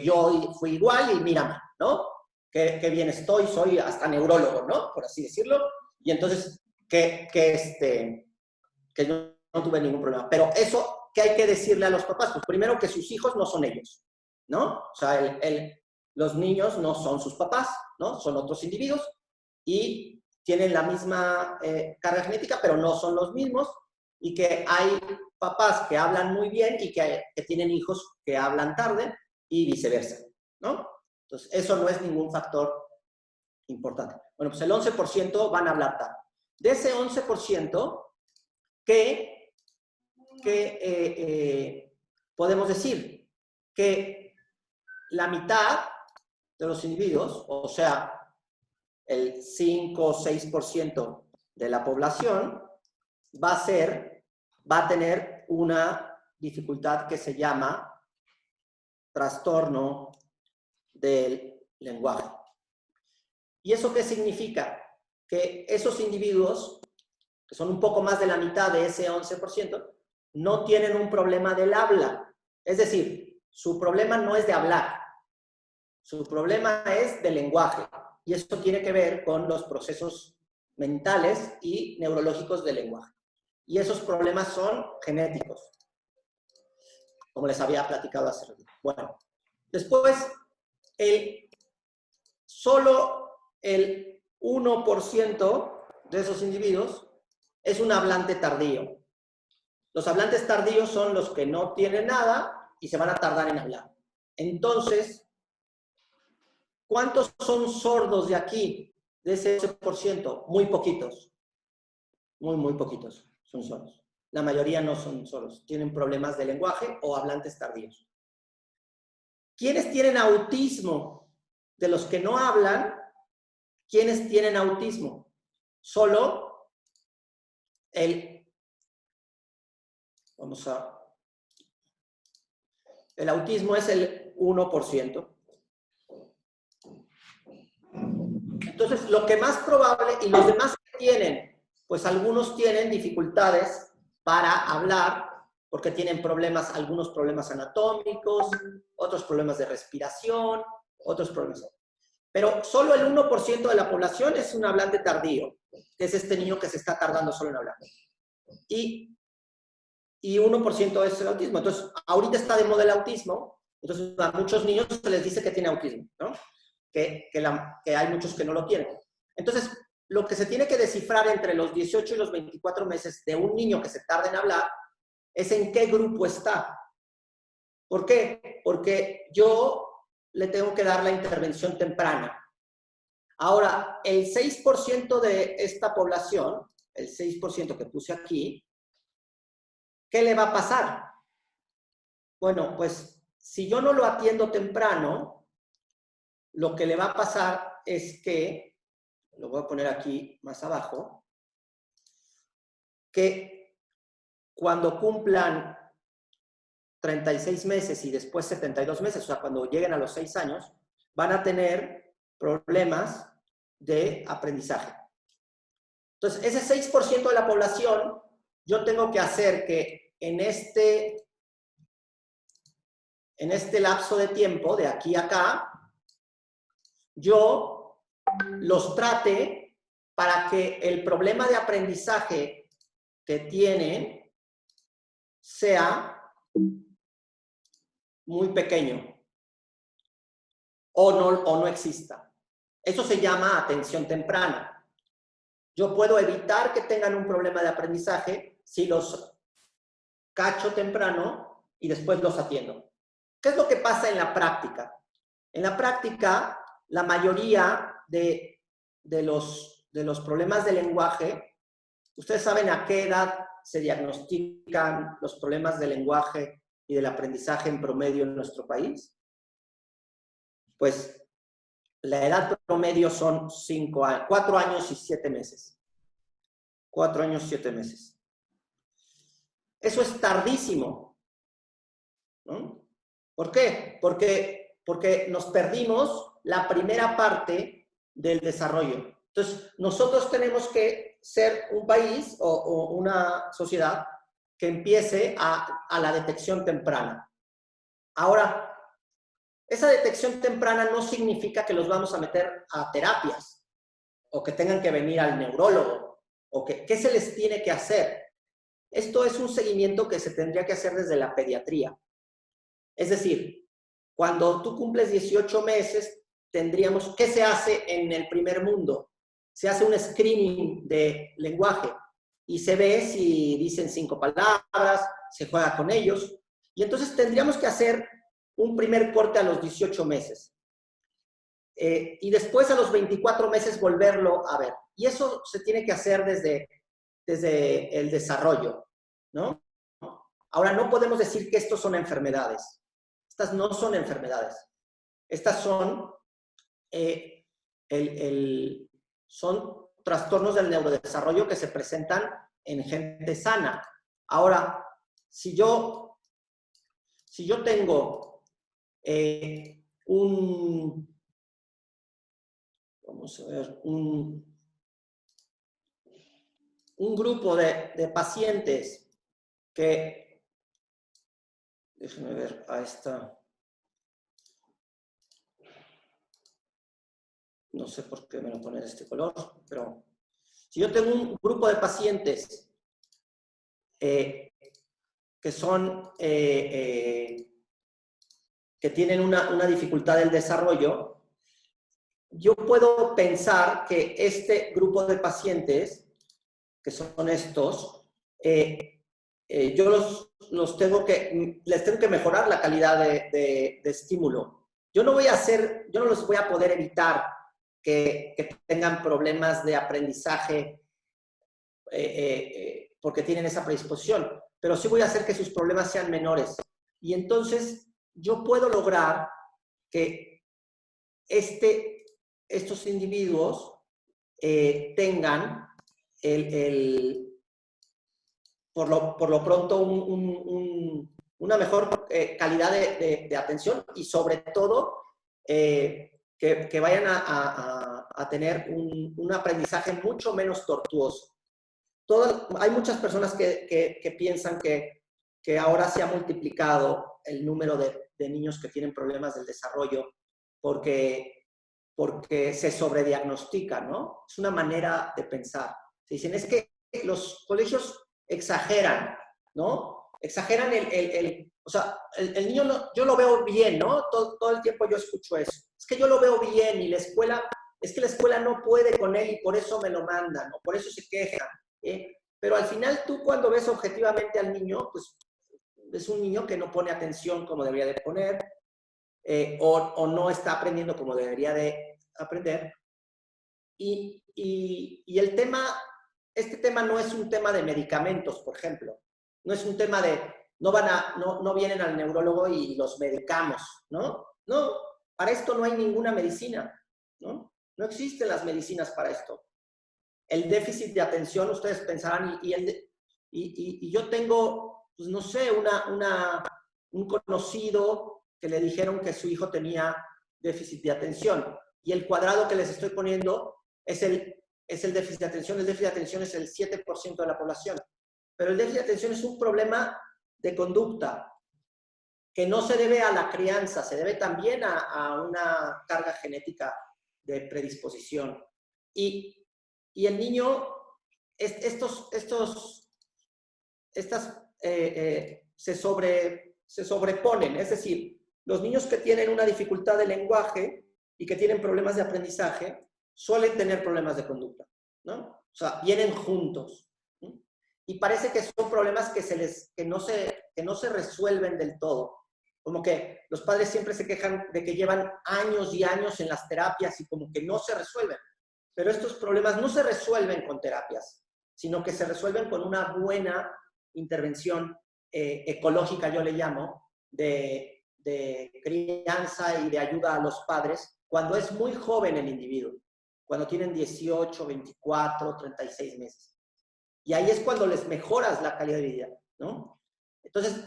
yo fui igual y mírame, ¿no? Que bien estoy, soy hasta neurólogo, ¿no? Por así decirlo. Y entonces, que no tuve ningún problema. Pero eso, ¿qué hay que decirle a los papás? Pues primero que sus hijos no son ellos, ¿no? O sea, los niños no son sus papás, ¿no? Son otros individuos y tienen la misma carga genética, pero no son los mismos. Y que hay papás que hablan muy bien y que tienen hijos que hablan tarde y viceversa, ¿no? Entonces, eso no es ningún factor importante. Bueno, pues el 11% van a hablar tarde. De ese 11%, ¿qué podemos decir? Que la mitad de los individuos, o sea, el 5 o 6% de la población, va a tener una dificultad que se llama trastorno del lenguaje. ¿Y eso qué significa? Que esos individuos, que son un poco más de la mitad de ese 11%, no tienen un problema del habla. Es decir, su problema no es de hablar, su problema es del lenguaje. Y eso tiene que ver con los procesos mentales y neurológicos del lenguaje. Y esos problemas son genéticos, como les había platicado hace rato. Bueno, después, solo el 1% de esos individuos es un hablante tardío. Los hablantes tardíos son los que no tienen nada y se van a tardar en hablar. Entonces, ¿cuántos son sordos de aquí, de ese 11%? Muy poquitos. Muy poquitos son sordos. La mayoría no son sordos. Tienen problemas de lenguaje o hablantes tardíos. ¿Quiénes tienen autismo? De los que no hablan, ¿quiénes tienen autismo? Solo el autismo es el 1%. Entonces, lo que más probable, y los demás que tienen, pues algunos tienen dificultades para hablar porque tienen problemas, algunos problemas anatómicos, otros problemas de respiración, otros problemas. Pero solo el 1% de la población es un hablante tardío, que es este niño que se está tardando solo en hablar. Y 1% es el autismo. Entonces, ahorita está de moda el autismo, entonces a muchos niños se les dice que tiene autismo, ¿no? Que hay muchos que no lo tienen. Entonces, lo que se tiene que descifrar entre los 18 y los 24 meses de un niño que se tarda en hablar es en qué grupo está. ¿Por qué? Porque yo le tengo que dar la intervención temprana. Ahora, el 6% de esta población, el 6% que puse aquí, ¿qué le va a pasar? Bueno, pues si yo no lo atiendo temprano, lo que le va a pasar es que, lo voy a poner aquí más abajo, que cuando cumplan 36 meses y después 72 meses, o sea, cuando lleguen a los 6 años, van a tener problemas de aprendizaje. Entonces, ese 6% de la población, yo tengo que hacer que en este lapso de tiempo, de aquí a acá, yo los trate para que el problema de aprendizaje que tienen sea muy pequeño o no exista. Eso se llama atención temprana. Yo puedo evitar que tengan un problema de aprendizaje si los cacho temprano y después los atiendo. ¿Qué es lo que pasa en la práctica? En la práctica, la mayoría de los problemas de lenguaje, ¿ustedes saben a qué edad se diagnostican los problemas de lenguaje y del aprendizaje en promedio en nuestro país? Pues la edad promedio son 4 años y 7 meses. 4 años y 7 meses. Eso es tardísimo, ¿no? ¿Por qué? Porque nos perdimos la primera parte del desarrollo. Entonces, nosotros tenemos que ser un país o una sociedad que empiece a la detección temprana. Ahora, esa detección temprana no significa que los vamos a meter a terapias o que tengan que venir al neurólogo o ¿qué se les tiene que hacer? Esto es un seguimiento que se tendría que hacer desde la pediatría. Es decir, cuando tú cumples 18 meses, tendríamos, ¿qué se hace en el primer mundo? Se hace un screening de lenguaje y se ve si dicen 5 palabras, se juega con ellos. Y entonces tendríamos que hacer un primer corte a los 18 meses. Y después a los 24 meses volverlo a ver. Y eso se tiene que hacer desde el desarrollo, ¿no? Ahora, no podemos decir que estos son enfermedades. Estas no son enfermedades. Estas son, son trastornos del neurodesarrollo que se presentan en gente sana. Ahora, si yo tengo vamos a ver, un grupo de pacientes que, déjenme ver, ahí está, no sé por qué me lo pone de este color, pero si yo tengo un grupo de pacientes que son, que tienen una dificultad del desarrollo, yo puedo pensar que este grupo de pacientes, que son estos, yo les tengo que mejorar la calidad de estímulo. Yo no les voy a poder evitar que tengan problemas de aprendizaje porque tienen esa predisposición, pero sí voy a hacer que sus problemas sean menores. Y entonces yo puedo lograr que estos individuos tengan por lo pronto una mejor calidad de atención y sobre todo que vayan a tener un aprendizaje mucho menos tortuoso. Hay muchas personas que piensan que ahora se ha multiplicado el número de niños que tienen problemas del desarrollo porque se sobrediagnostica, ¿no? Es una manera de pensar. Se dicen, es que los colegios exageran, ¿no? Exageran o sea, el niño, yo lo veo bien, ¿no? Todo el tiempo yo escucho eso. Es que yo lo veo bien y es que la escuela no puede con él y por eso me lo mandan, o por eso se quejan. Pero al final tú cuando ves objetivamente al niño, pues es un niño que no pone atención como debería de poner, o no está aprendiendo como debería de aprender. Y este tema no es un tema de medicamentos, por ejemplo. No es un tema de, no vienen al neurólogo y los medicamos, ¿no? No, para esto no hay ninguna medicina, ¿no? No existen las medicinas para esto. El déficit de atención, ustedes pensarán, y yo tengo, pues no sé, un conocido que le dijeron que su hijo tenía déficit de atención. Y el cuadrado que les estoy poniendo es el déficit de atención. El déficit de atención es el 7% de la población. Pero el déficit de atención es un problema de conducta que no se debe a la crianza, se debe también a una carga genética predisposición. Y el niño, se sobreponen, es decir, los niños que tienen una dificultad de lenguaje y que tienen problemas de aprendizaje suelen tener problemas de conducta, ¿no? O sea, vienen juntos, ¿no? Y parece que son problemas que no se resuelven del todo. Como que los padres siempre se quejan de que llevan años y años en las terapias y como que no se resuelven. Pero estos problemas no se resuelven con terapias, sino que se resuelven con una buena intervención ecológica, yo le llamo, de crianza y de ayuda a los padres cuando es muy joven el individuo, cuando tienen 18, 24, 36 meses. Y ahí es cuando les mejoras la calidad de vida, ¿no? Entonces,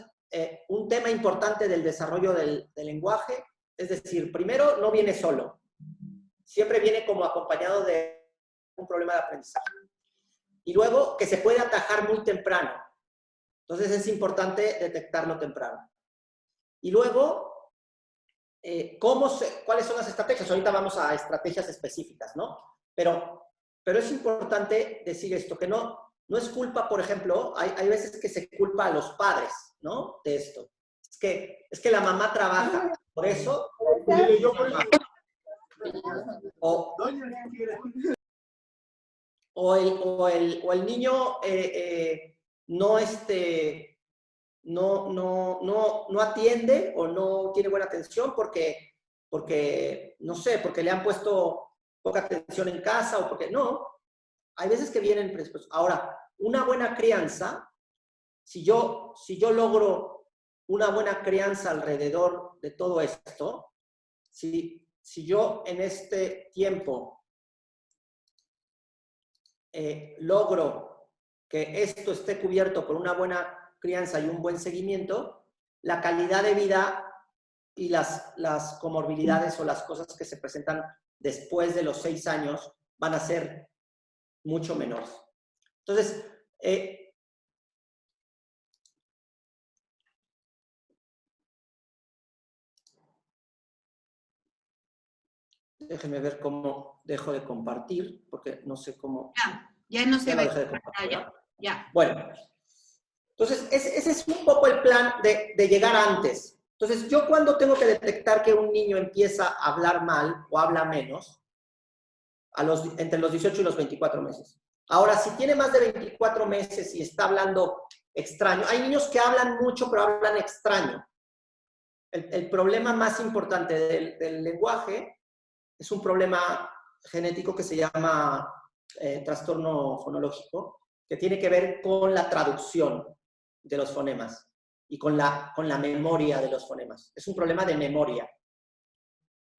un tema importante del desarrollo del lenguaje, es decir, primero, no viene solo. Siempre viene como acompañado de un problema de aprendizaje. Y luego, que se puede atajar muy temprano. Entonces, es importante detectarlo temprano. Y luego, ¿cuáles son las estrategias? Ahorita vamos a estrategias específicas, ¿no? Pero es importante decir esto, que no es culpa, por ejemplo, hay veces que se culpa a los padres, ¿no? De esto. Es que la mamá trabaja, por eso... O el niño no atiende o no tiene buena atención porque, no sé, porque le han puesto poca atención en casa o porque no. Hay veces que vienen predispuestos. Ahora, una buena crianza, si yo logro una buena crianza alrededor de todo esto, si yo en este tiempo logro que esto esté cubierto por una buena crianza y un buen seguimiento, la calidad de vida y las comorbilidades o las cosas que se presentan después de los 6 años van a ser mucho menores. Entonces, déjenme ver cómo dejo de compartir, porque no sé cómo... Ya no se ve. Ya. Bueno, entonces ese es un poco el plan de llegar antes. Entonces, yo cuando tengo que detectar que un niño empieza a hablar mal o habla menos, entre los 18 y los 24 meses. Ahora, si tiene más de 24 meses y está hablando extraño, hay niños que hablan mucho pero hablan extraño. El problema más importante del lenguaje es un problema genético que se llama trastorno fonológico, que tiene que ver con la traducción de los fonemas y con la memoria de los fonemas. Es un problema de memoria.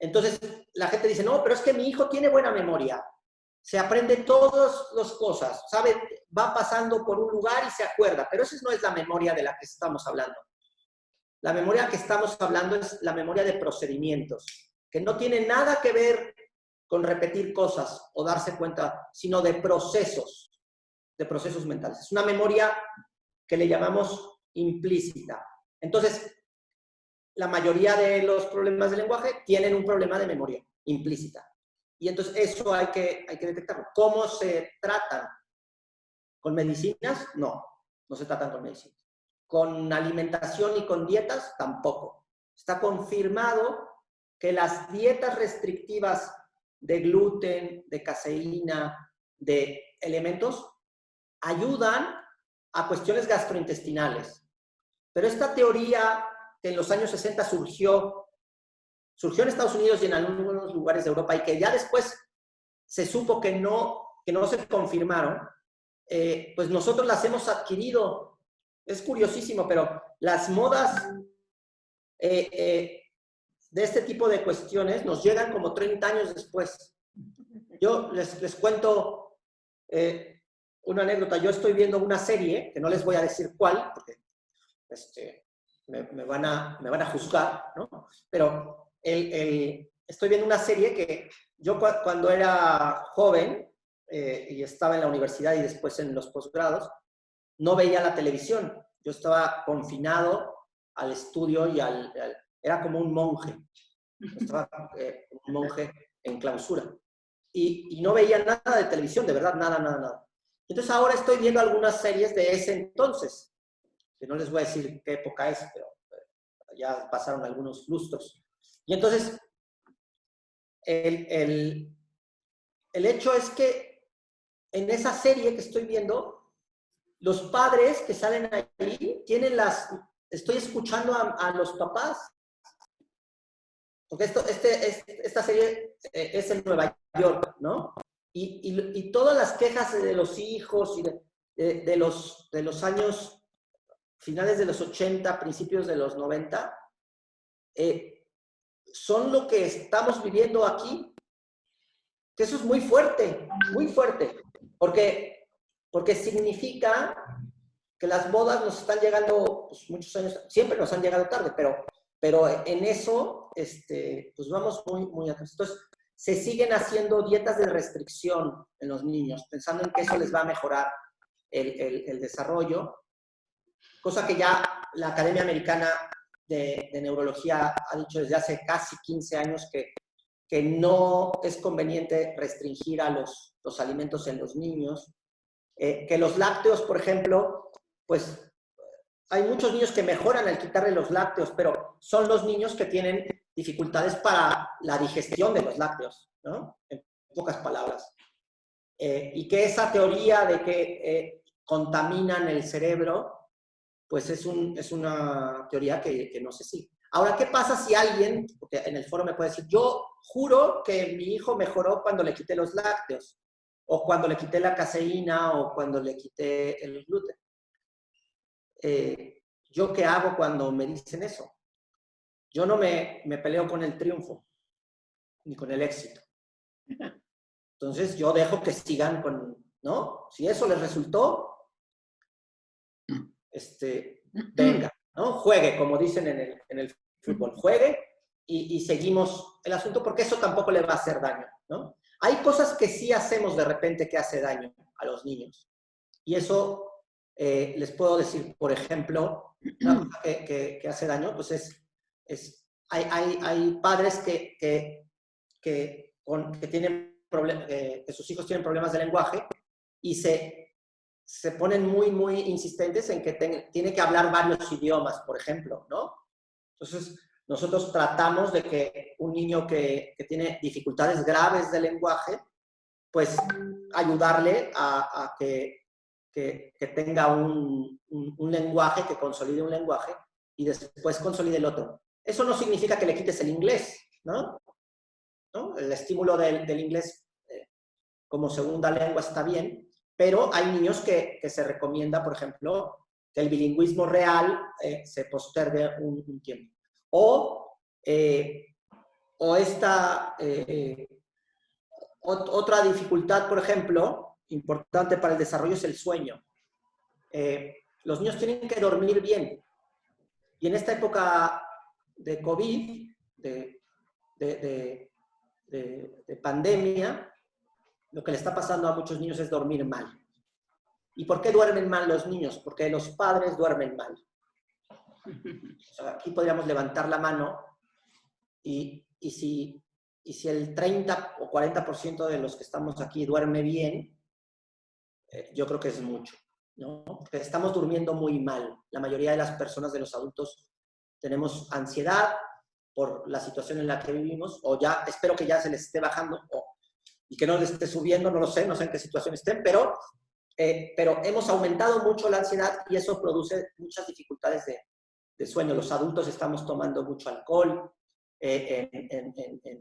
Entonces, la gente dice, no, pero es que mi hijo tiene buena memoria. Se aprende todas las cosas, sabe, va pasando por un lugar y se acuerda, pero esa no es la memoria de la que estamos hablando. La memoria que estamos hablando es la memoria de procedimientos, que no tiene nada que ver con repetir cosas o darse cuenta, sino de procesos mentales. Es una memoria que le llamamos implícita. Entonces, la mayoría de los problemas de lenguaje tienen un problema de memoria implícita. Y entonces eso hay que detectarlo. ¿Cómo se tratan? ¿Con medicinas? No se tratan con medicinas. ¿Con alimentación y con dietas? Tampoco. Está confirmado que las dietas restrictivas de gluten, de caseína, de elementos, ayudan a cuestiones gastrointestinales. Pero esta teoría que en los años 60 surgió en Estados Unidos y en algunos lugares de Europa y que ya después se supo que no se confirmaron, pues nosotros las hemos adquirido. Es curiosísimo, pero las modas de este tipo de cuestiones nos llegan como 30 años después. Yo les cuento una anécdota. Yo estoy viendo una serie, que no les voy a decir cuál, porque me van a juzgar, ¿no? Pero estoy viendo una serie que yo cuando era joven y estaba en la universidad y después en los posgrados, no veía la televisión. Yo estaba confinado al estudio y era como un monje. Estaba un monje en clausura. Y no veía nada de televisión, de verdad, nada, nada, nada. Entonces ahora estoy viendo algunas series de ese entonces, que no les voy a decir qué época es, pero ya pasaron algunos lustros. Y entonces, el hecho es que en esa serie que estoy viendo, los padres que salen ahí tienen estoy escuchando a los papás. Porque esta serie es en Nueva York, ¿no? Y todas las quejas de los hijos y de los años finales de los 80, principios de los 90, son lo que estamos viviendo aquí. Que eso es muy fuerte, porque significa que las bodas nos están llegando pues, muchos años, siempre nos han llegado tarde, pero en eso pues vamos muy, muy atrás. Entonces, se siguen haciendo dietas de restricción en los niños, pensando en que eso les va a mejorar el desarrollo, cosa que ya la Academia Americana de Neurología ha dicho desde hace casi 15 años que no es conveniente restringir a los alimentos en los niños, que los lácteos, por ejemplo, pues hay muchos niños que mejoran al quitarle los lácteos, pero son los niños que tienen dificultades para la digestión de los lácteos, ¿no? En pocas palabras. Y que esa teoría de que contaminan el cerebro, pues es una teoría que no se sigue. Ahora, ¿qué pasa si alguien, porque en el foro me puede decir, yo juro que mi hijo mejoró cuando le quité los lácteos, o cuando le quité la caseína, o cuando le quité el gluten? ¿Yo qué hago cuando me dicen eso? Yo no me peleo con el triunfo, ni con el éxito. Entonces, yo dejo que sigan ¿no? Si eso les resultó, venga, ¿no? Juegue, como dicen en el fútbol, juegue y seguimos el asunto, porque eso tampoco le va a hacer daño, ¿no? Hay cosas que sí hacemos de repente que hace daño a los niños. Y eso les puedo decir, por ejemplo, una cosa que hace daño, pues hay padres que tienen que sus hijos tienen problemas de lenguaje y se ponen muy, muy insistentes en que tiene que hablar varios idiomas, por ejemplo, ¿no? Entonces, nosotros tratamos de que un niño que tiene dificultades graves de lenguaje, pues ayudarle a que tenga un lenguaje, que consolide un lenguaje y después consolide el otro. Eso no significa que le quites el inglés, ¿no? El estímulo del inglés como segunda lengua está bien, pero hay niños que se recomienda, por ejemplo, que el bilingüismo real se postergue un tiempo. Otra dificultad, por ejemplo, importante para el desarrollo es el sueño. Los niños tienen que dormir bien. Y en esta época de COVID, de pandemia, lo que le está pasando a muchos niños es dormir mal. ¿Y por qué duermen mal los niños? Porque los padres duermen mal. O sea, aquí podríamos levantar la mano y si el 30 o 40% de los que estamos aquí duerme bien, yo creo que es mucho, ¿no? Porque estamos durmiendo muy mal. La mayoría de las personas, de los adultos, tenemos ansiedad por la situación en la que vivimos, o ya, espero que ya se les esté bajando, y que no les esté subiendo, no lo sé, no sé en qué situación estén, pero hemos aumentado mucho la ansiedad y eso produce muchas dificultades de sueño. Los adultos estamos tomando mucho alcohol en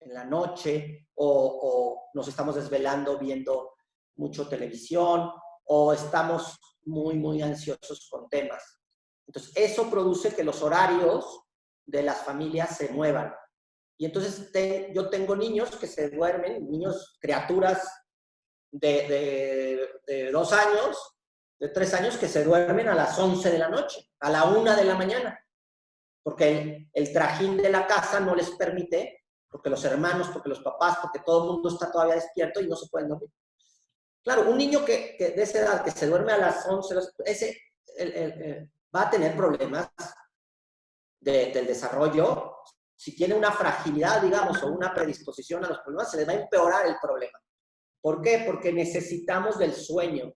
la noche, o nos estamos desvelando viendo mucho televisión, o estamos muy, muy ansiosos con temas. Entonces, eso produce que los horarios de las familias se muevan. Y entonces yo tengo niños que se duermen, criaturas de 2 años, de 3 años, que se duermen a las 11 de la noche, a la 1 de la mañana, porque el trajín de la casa no les permite, porque los hermanos, porque los papás, porque todo el mundo está todavía despierto y no se pueden dormir. Claro, un niño que de esa edad, que se duerme a las 11, va a tener problemas del desarrollo si tiene una fragilidad, digamos, o una predisposición a los problemas, se les va a empeorar el problema. ¿Por qué? Porque necesitamos del sueño.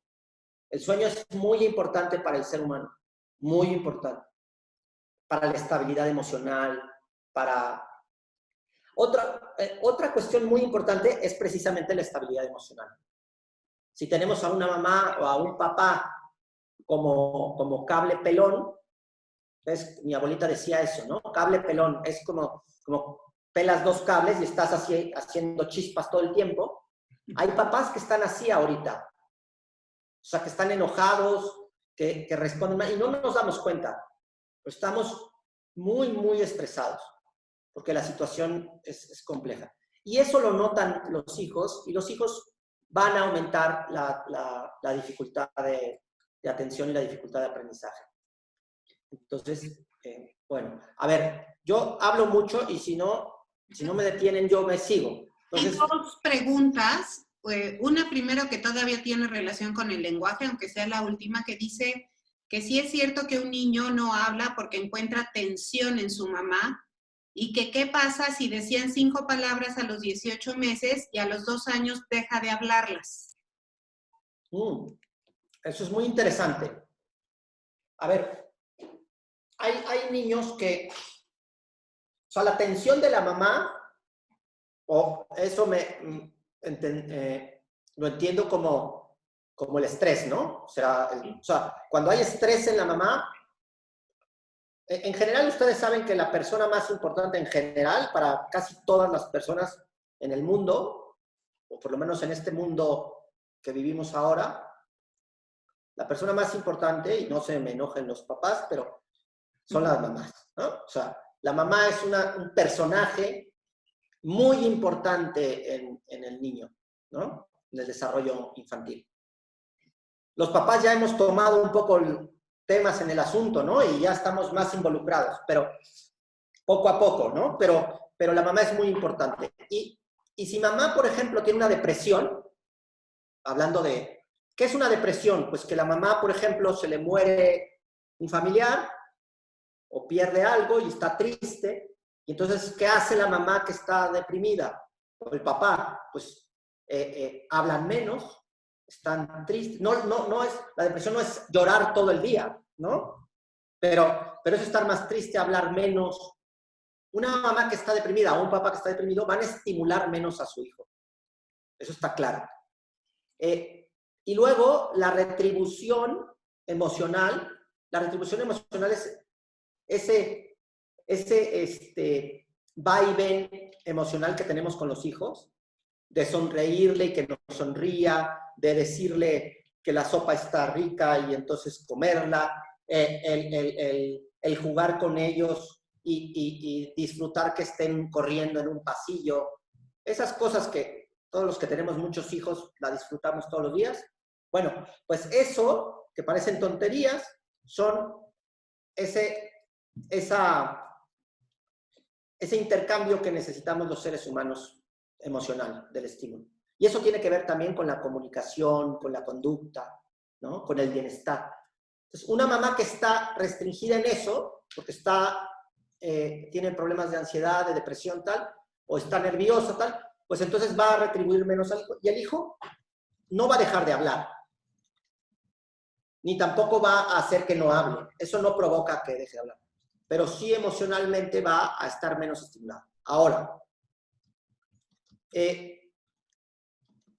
El sueño es muy importante para el ser humano, muy importante. Para la estabilidad emocional, para... Otra cuestión muy importante es precisamente la estabilidad emocional. Si tenemos a una mamá o a un papá como cable pelón, ¿ves? Mi abuelita decía eso, ¿no? Cable pelón, es como pelas dos cables y estás así, haciendo chispas todo el tiempo. Hay papás que están así ahorita, o sea, que están enojados, que responden mal, y no nos damos cuenta. Estamos muy, muy estresados, porque la situación es compleja. Y eso lo notan los hijos, y los hijos van a aumentar la dificultad de atención y la dificultad de aprendizaje. Entonces, bueno, a ver, yo hablo mucho y si no me detienen, yo me sigo. Entonces, hay dos preguntas. Una primero que todavía tiene relación con el lenguaje, aunque sea la última, que dice que sí es cierto que un niño no habla porque encuentra tensión en su mamá y que qué pasa si decían 5 palabras a los 18 meses y a los 2 años deja de hablarlas. Eso es muy interesante. A ver, hay niños que, o sea, la tensión de la mamá, o eso lo entiendo como el estrés, ¿no? O sea, cuando hay estrés en la mamá, en general ustedes saben que la persona más importante en general para casi todas las personas en el mundo, o por lo menos en este mundo que vivimos ahora, la persona más importante, y no se me enojen los papás, pero son las mamás, ¿no? O sea, la mamá es un personaje muy importante en el niño, ¿no? En el desarrollo infantil. Los papás ya hemos tomado un poco temas en el asunto, ¿no? Y ya estamos más involucrados, pero poco a poco, ¿no? Pero la mamá es muy importante. Y si mamá, por ejemplo, tiene una depresión, hablando de... ¿Qué es una depresión? Pues que la mamá, por ejemplo, se le muere un familiar o pierde algo y está triste. Y entonces, ¿qué hace la mamá que está deprimida? O el papá, pues hablan menos, están tristes. La depresión no es llorar todo el día, ¿no? Pero es estar más triste, hablar menos. Una mamá que está deprimida o un papá que está deprimido van a estimular menos a su hijo. Eso está claro. Y luego, la retribución emocional es ese va y ven emocional que tenemos con los hijos, de sonreírle y que nos sonría, de decirle que la sopa está rica y entonces comerla, el jugar con ellos y disfrutar que estén corriendo en un pasillo. Esas cosas que todos los que tenemos muchos hijos la disfrutamos todos los días. Bueno, pues eso, que parecen tonterías, son ese intercambio que necesitamos los seres humanos emocional del estímulo. Y eso tiene que ver también con la comunicación, con la conducta, ¿no? Con el bienestar. Entonces, una mamá que está restringida en eso, porque tiene problemas de ansiedad, de depresión, tal, o está nerviosa, tal, pues entonces va a retribuir menos al hijo. Y el hijo no va a dejar de hablar, ni tampoco va a hacer que no hable. Eso no provoca que deje de hablar. Pero sí emocionalmente va a estar menos estimulado. Ahora,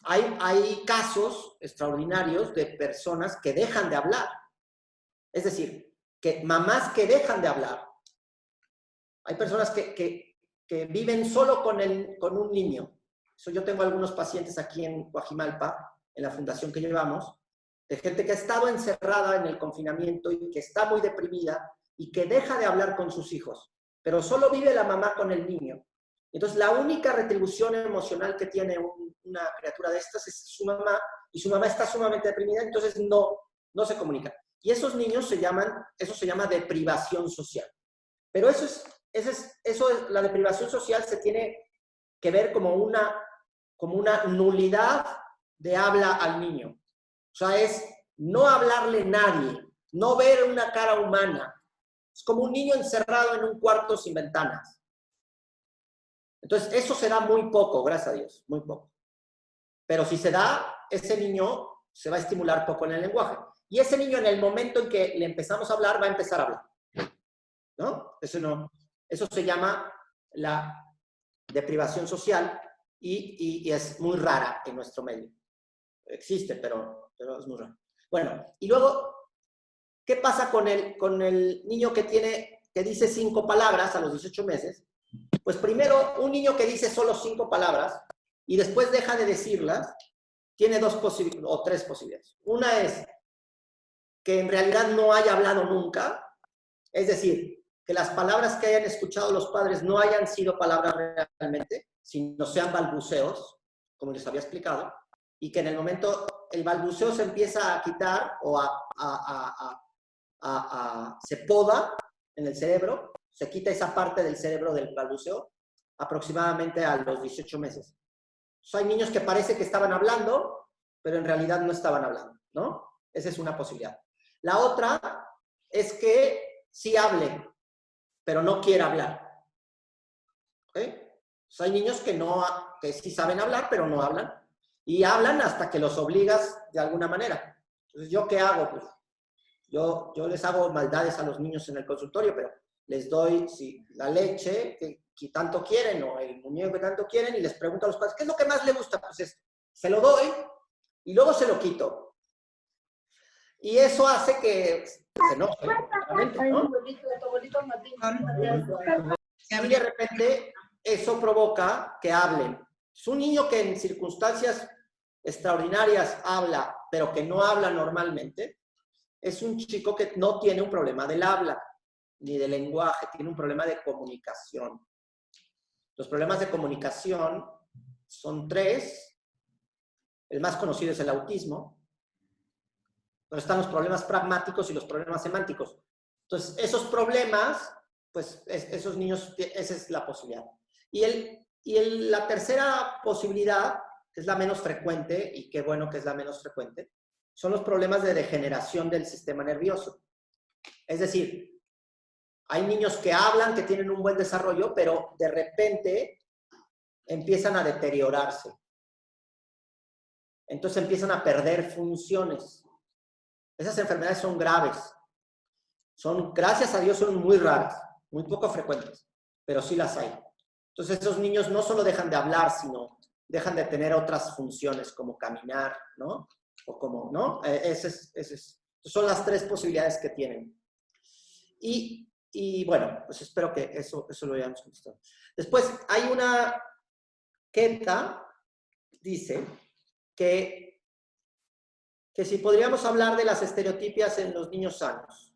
hay casos extraordinarios de personas que dejan de hablar. Es decir, que mamás que dejan de hablar. Hay personas que viven solo con un niño. Yo tengo algunos pacientes aquí en Coajimalpa, en la fundación que llevamos, de gente que ha estado encerrada en el confinamiento y que está muy deprimida y que deja de hablar con sus hijos, pero solo vive la mamá con el niño. Entonces, la única retribución emocional que tiene una criatura de estas es su mamá, y su mamá está sumamente deprimida, entonces no se comunica. Y esos niños eso se llama deprivación social. Pero la deprivación social se tiene que ver como una nulidad de habla al niño. O sea, es no hablarle a nadie, no ver una cara humana. Es como un niño encerrado en un cuarto sin ventanas. Entonces, eso se da muy poco, gracias a Dios, muy poco. Pero si se da, ese niño se va a estimular poco en el lenguaje. Y ese niño, en el momento en que le empezamos a hablar, va a empezar a hablar, ¿no? Eso se llama la deprivación social y es muy rara en nuestro medio. Existe, pero es muy raro. Bueno, y luego, ¿qué pasa con el niño que dice 5 palabras a los 18 meses? Pues primero, un niño que dice solo 5 palabras y después deja de decirlas, tiene 2 o 3 posibilidades. Una es que en realidad no haya hablado nunca, es decir, que las palabras que hayan escuchado los padres no hayan sido palabras realmente, sino sean balbuceos, como les había explicado, y que en el momento el balbuceo se empieza a quitar o se poda en el cerebro, se quita esa parte del cerebro del balbuceo aproximadamente a los 18 meses. Hay niños que parece que estaban hablando, pero en realidad no estaban hablando, ¿no? Esa es una posibilidad. La otra es que sí hable, pero no quiera hablar. ¿Ok? Hay niños que sí saben hablar, pero no hablan. Y hablan hasta que los obligas de alguna manera. Entonces, ¿yo qué hago? Pues, yo les hago maldades a los niños en el consultorio, pero les doy la leche que tanto quieren o el muñeco que tanto quieren y les pregunto a los padres, ¿qué es lo que más le gusta? Pues se lo doy y luego se lo quito. Y eso hace que se enoje, ¿no? Y de repente eso provoca que hablen. Es un niño que en circunstancias extraordinarias habla, pero que no habla normalmente, es un chico que no tiene un problema del habla ni del lenguaje, tiene un problema de comunicación. Los problemas de comunicación son 3. El más conocido es el autismo, pero están los problemas pragmáticos y los problemas semánticos. Entonces, esos problemas, pues esos niños, esa es la posibilidad. La tercera posibilidad, que es la menos frecuente, y qué bueno que es la menos frecuente, son los problemas de degeneración del sistema nervioso. Es decir, hay niños que hablan, que tienen un buen desarrollo, pero de repente empiezan a deteriorarse. Entonces empiezan a perder funciones. Esas enfermedades son graves. Gracias a Dios, son muy raras, muy poco frecuentes, pero sí las hay. Entonces esos niños no solo dejan de hablar, sino dejan de tener otras funciones como caminar, ¿no? O como, ¿no? Son las 3 posibilidades que tienen. Y bueno, pues espero que eso lo hayamos contestado. Después hay una Keta, dice que si podríamos hablar de las estereotipias en los niños sanos.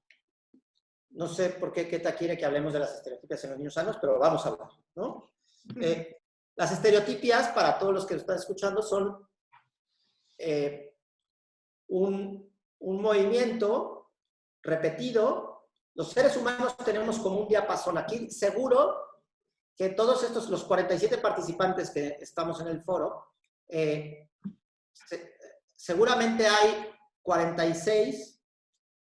No sé por qué Keta quiere que hablemos de las estereotipias en los niños sanos, pero vamos a hablar, ¿no? Las estereotipias, para todos los que lo están escuchando, son un movimiento repetido. Los seres humanos tenemos como un diapasón. Aquí seguro que todos los 47 participantes que estamos en el foro, seguramente hay 46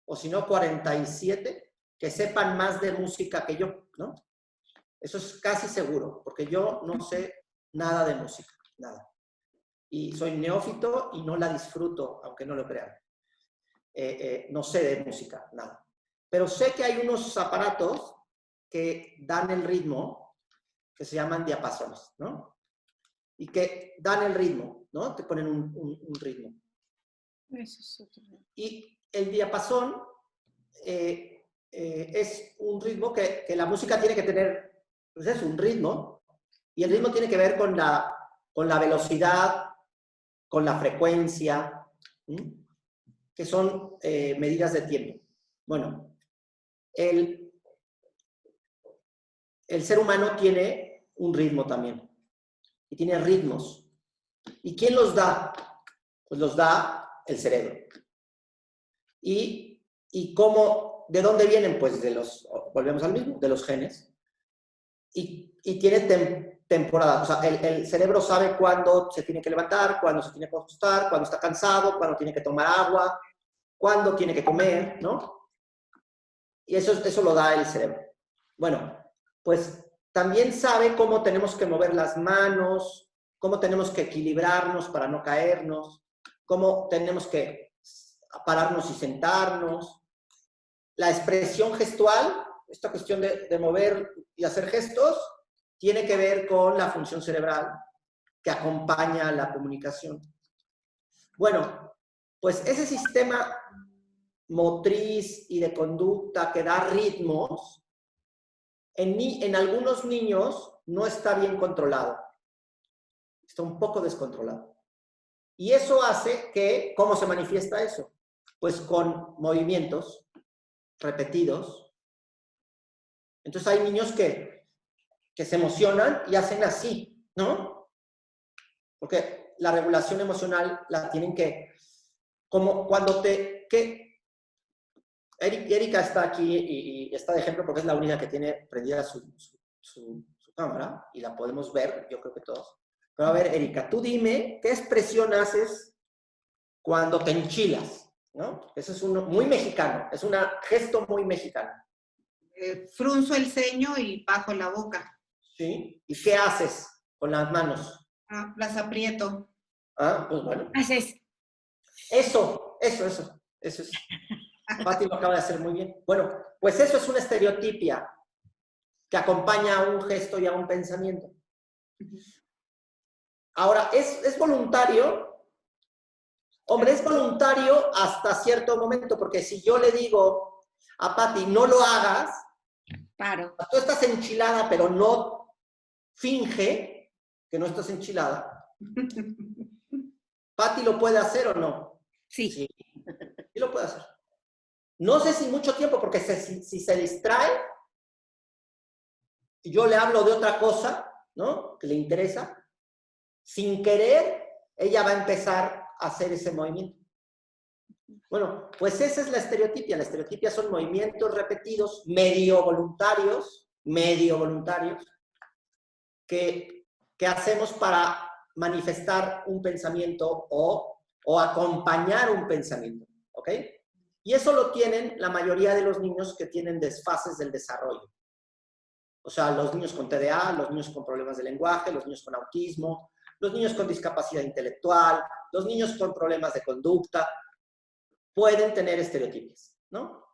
o si no 47 que sepan más de música que yo, ¿no? Eso es casi seguro, porque yo no sé nada de música, nada. Y soy neófito y no la disfruto, aunque no lo crean. No sé de música, nada. Pero sé que hay unos aparatos que dan el ritmo, que se llaman diapasones, ¿no? Y que dan el ritmo, ¿no? Te ponen un ritmo. Y el diapasón es un ritmo que la música tiene que tener, pues es un ritmo, y el ritmo tiene que ver con la velocidad, con la frecuencia, que son medidas de tiempo. Bueno, el ser humano tiene un ritmo también, y tiene ritmos. ¿Y quién los da? Pues los da el cerebro. ¿Y cómo, de dónde vienen? Pues volvemos al mismo, de los genes. Y tiene temporadas. O sea, el cerebro sabe cuándo se tiene que levantar, cuándo se tiene que acostar, cuándo está cansado, cuándo tiene que tomar agua, cuándo tiene que comer, ¿no? Y eso lo da el cerebro. Bueno, pues también sabe cómo tenemos que mover las manos, cómo tenemos que equilibrarnos para no caernos, cómo tenemos que pararnos y sentarnos. La expresión gestual, esta cuestión de mover y hacer gestos, tiene que ver con la función cerebral que acompaña la comunicación. Bueno, pues ese sistema motriz y de conducta que da ritmos, en algunos niños no está bien controlado. Está un poco descontrolado. Y eso hace que, ¿cómo se manifiesta eso? Pues con movimientos repetidos. Entonces hay niños que se emocionan y hacen así, ¿no? Porque la regulación emocional la tienen que, como cuando Erika está aquí y está de ejemplo porque es la única que tiene prendida su cámara y la podemos ver, yo creo que todos. Pero a ver, Erika, tú dime, ¿qué expresión haces cuando te enchilas? ¿No? Eso es uno muy mexicano, es un gesto muy mexicano. Frunzo el ceño y bajo la boca. ¿Sí? ¿Y qué haces con las manos? Las aprieto. Ah, pues bueno. Haces. Eso es. Pati lo acaba de hacer muy bien. Bueno, pues eso es una estereotipia que acompaña a un gesto y a un pensamiento. Ahora, ¿es voluntario? Hombre, es voluntario hasta cierto momento, porque si yo le digo a Pati, no lo hagas, Paro. tú estás enchilada, pero no finge que no estás enchilada. ¿Pati lo puede hacer o no? Sí. Sí lo puede hacer. No sé si mucho tiempo, porque si se distrae, y yo le hablo de otra cosa, ¿no? Que le interesa, sin querer, ella va a empezar a hacer ese movimiento. Bueno, pues esa es la estereotipia. La estereotipia son movimientos repetidos, medio voluntarios, que hacemos para manifestar un pensamiento o acompañar un pensamiento, ¿ok? Y eso lo tienen la mayoría de los niños que tienen desfases del desarrollo. O sea, los niños con TDA, los niños con problemas de lenguaje, los niños con autismo, los niños con discapacidad intelectual, los niños con problemas de conducta, pueden tener estereotipias, ¿no?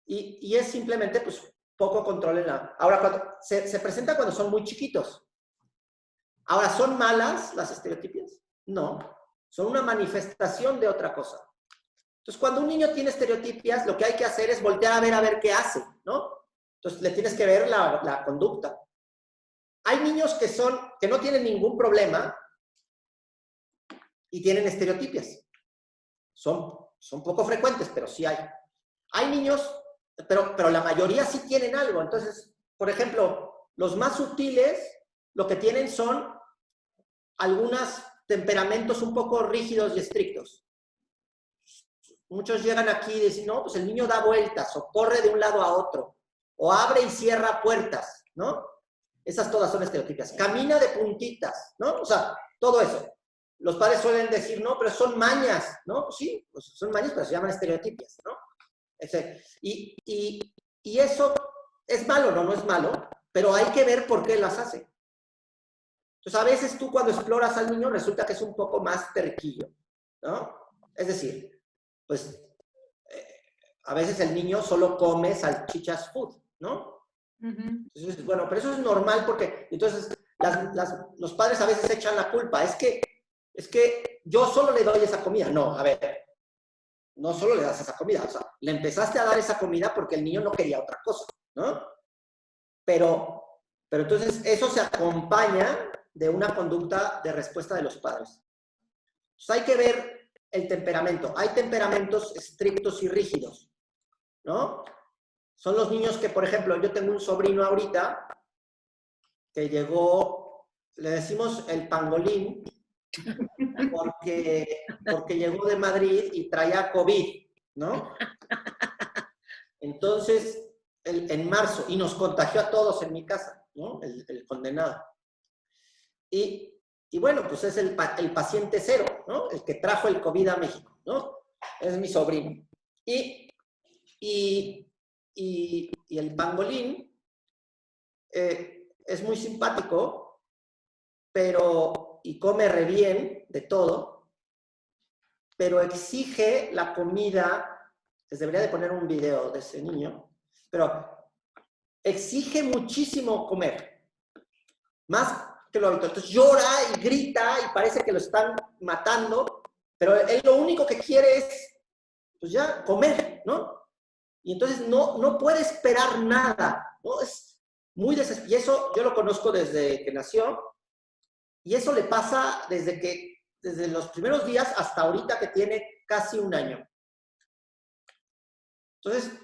Y es simplemente, pues, poco control en la... Ahora, se presenta cuando son muy chiquitos. Ahora, ¿son malas las estereotipias? No, son una manifestación de otra cosa. Entonces, cuando un niño tiene estereotipias, lo que hay que hacer es voltear a ver qué hace, ¿no? Entonces, le tienes que ver la conducta. Hay niños que no tienen ningún problema y tienen estereotipias. Son poco frecuentes, pero sí hay. Hay niños, pero la mayoría sí tienen algo. Entonces, por ejemplo, los más sutiles, lo que tienen son algunos temperamentos un poco rígidos y estrictos. Muchos llegan aquí y dicen, no, pues el niño da vueltas, o corre de un lado a otro, o abre y cierra puertas, ¿no? Esas todas son estereotipias. Camina de puntitas, ¿no? O sea, todo eso. Los padres suelen decir, no, pero son mañas, ¿no? Sí, pues son mañas, pero se llaman estereotipias, ¿no? Y eso es malo, no es malo, pero hay que ver por qué las hace. Entonces, a veces tú cuando exploras al niño resulta que es un poco más terquillo, ¿no? Es decir, pues a veces el niño solo come salchichas food, ¿no? Entonces, bueno, pero eso es normal porque entonces los padres a veces echan la culpa. Es que yo solo le doy esa comida. No, a ver, no solo le das esa comida. O sea, le empezaste a dar esa comida porque el niño no quería otra cosa, ¿no? Pero entonces eso se acompaña de una conducta de respuesta de los padres. Entonces hay que ver el temperamento. Hay temperamentos estrictos y rígidos, ¿no? Son los niños que, por ejemplo, yo tengo un sobrino ahorita que llegó, le decimos el pangolín, porque llegó de Madrid y traía COVID, ¿no? Entonces, en marzo, y nos contagió a todos en mi casa, ¿no? El condenado. Y bueno, pues es el paciente cero, ¿no? El que trajo el COVID a México, ¿no? Es mi sobrino. Y el pangolín es muy simpático, y come re bien de todo, pero exige la comida. Les debería de poner un video de ese niño, pero exige muchísimo comer, más que lo habitual. Entonces llora y grita y parece que lo están matando, pero él lo único que quiere es, pues ya, comer, ¿no? Y entonces no puede esperar nada, ¿no? Es muy desesperado. Y eso yo lo conozco desde que nació, y eso le pasa desde los primeros días hasta ahorita que tiene casi 1 año. Entonces,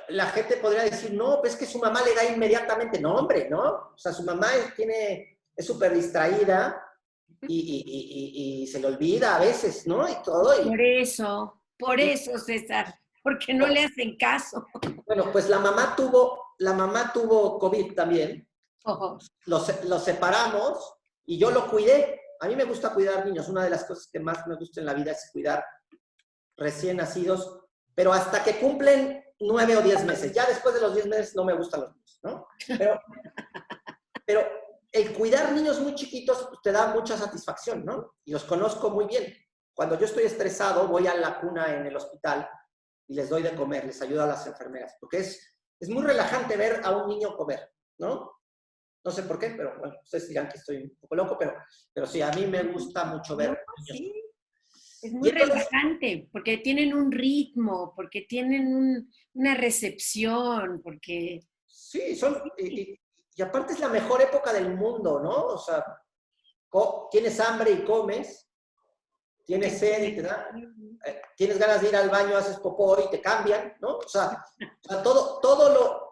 la gente podría decir, no, pues es que su mamá le da inmediatamente. No, hombre, ¿no? O sea, su mamá es súper distraída y se le olvida a veces, ¿no? Y todo. Por eso, César, porque no le hacen caso. Bueno, pues la mamá tuvo COVID también. Ojo. Los separamos y yo lo cuidé. A mí me gusta cuidar niños. Una de las cosas que más me gusta en la vida es cuidar recién nacidos, pero hasta que cumplen 9 o 10 meses. Ya después de los 10 meses no me gustan los niños, ¿no? Pero el cuidar niños muy chiquitos te da mucha satisfacción, ¿no? Y los conozco muy bien. Cuando yo estoy estresado, voy a la cuna en el hospital y les doy de comer, les ayudo a las enfermeras, porque es muy relajante ver a un niño comer, ¿no? No sé por qué, pero bueno, ustedes dirán que estoy un poco loco, pero sí, a mí me gusta mucho ver niños. Sí. Es muy relajante, porque tienen un ritmo, porque tienen una recepción, porque... Sí, y aparte es la mejor época del mundo, ¿no? O sea, tienes hambre y comes, tienes sed y te da, tienes ganas de ir al baño, haces popó y te cambian, ¿no? O sea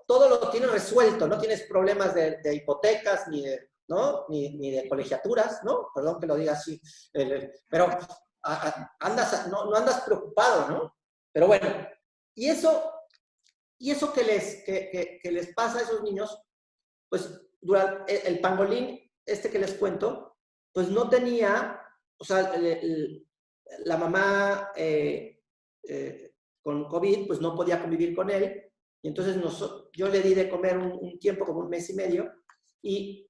todo lo tienes resuelto, no tienes problemas de hipotecas, ¿no? Ni de colegiaturas, ¿no? Perdón que lo diga así, pero no andas preocupado, ¿no? Pero bueno, y eso que les pasa a esos niños, pues durante el pangolín que les cuento, pues no tenía, o sea, la mamá con COVID, pues no podía convivir con él, y entonces yo le di de comer un tiempo, como 1 mes y medio, y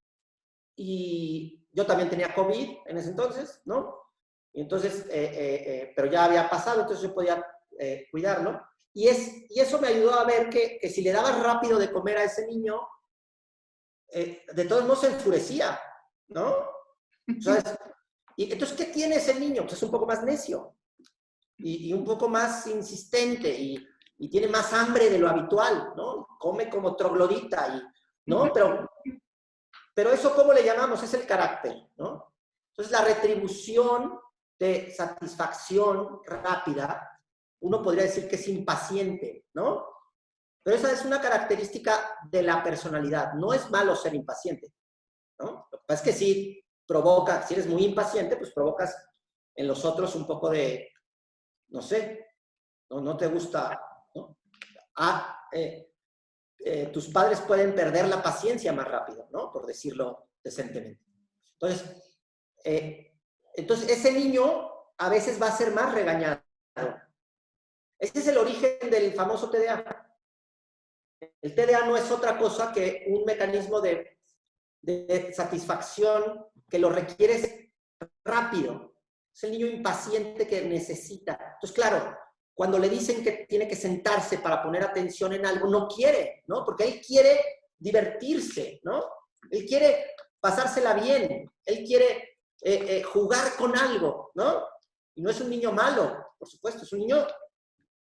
yo también tenía COVID en ese entonces, ¿no? Y entonces, pero ya había pasado, entonces yo podía cuidarlo. Y eso me ayudó a ver que si le dabas rápido de comer a ese niño, de todos modos se enfurecía, ¿no? ¿Sabes? Y entonces, ¿qué tiene ese niño? Pues es un poco más necio y un poco más insistente y tiene más hambre de lo habitual, ¿no? Come como troglodita, ¿no? Pero eso, ¿cómo le llamamos? Es el carácter, ¿no? Entonces, la retribución de satisfacción rápida, uno podría decir que es impaciente, ¿no? Pero esa es una característica de la personalidad. No es malo ser impaciente, ¿no? Lo que pasa es que sí provoca, si eres muy impaciente, pues provocas en los otros un poco de, no sé, no te gusta, ¿no? Tus padres pueden perder la paciencia más rápido, ¿no? Por decirlo decentemente. Entonces ese niño a veces va a ser más regañado. Ese es el origen del famoso TDA. El TDA no es otra cosa que un mecanismo de satisfacción que lo requieres rápido. Es el niño impaciente que necesita. Entonces, claro, cuando le dicen que tiene que sentarse para poner atención en algo, no quiere, ¿no? Porque él quiere divertirse, ¿no? Él quiere pasársela bien, él quiere jugar con algo, ¿no? Y no es un niño malo, por supuesto, es un niño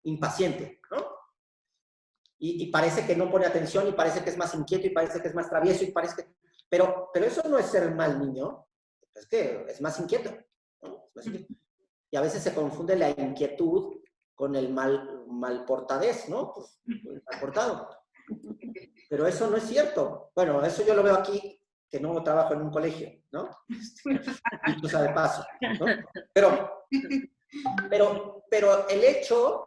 impaciente, ¿no? Y parece que no pone atención, y parece que es más inquieto, y parece que es más travieso, y parece que... Pero eso no es ser mal niño, es que es más inquieto, ¿no? Es más inquieto. Y a veces se confunde la inquietud con el malportadez, ¿no? Pues, el mal portado. Pero eso no es cierto. Bueno, eso yo lo veo aquí, que no trabajo en un colegio, ¿no? Y tú sabes, de paso, ¿no? Pero el hecho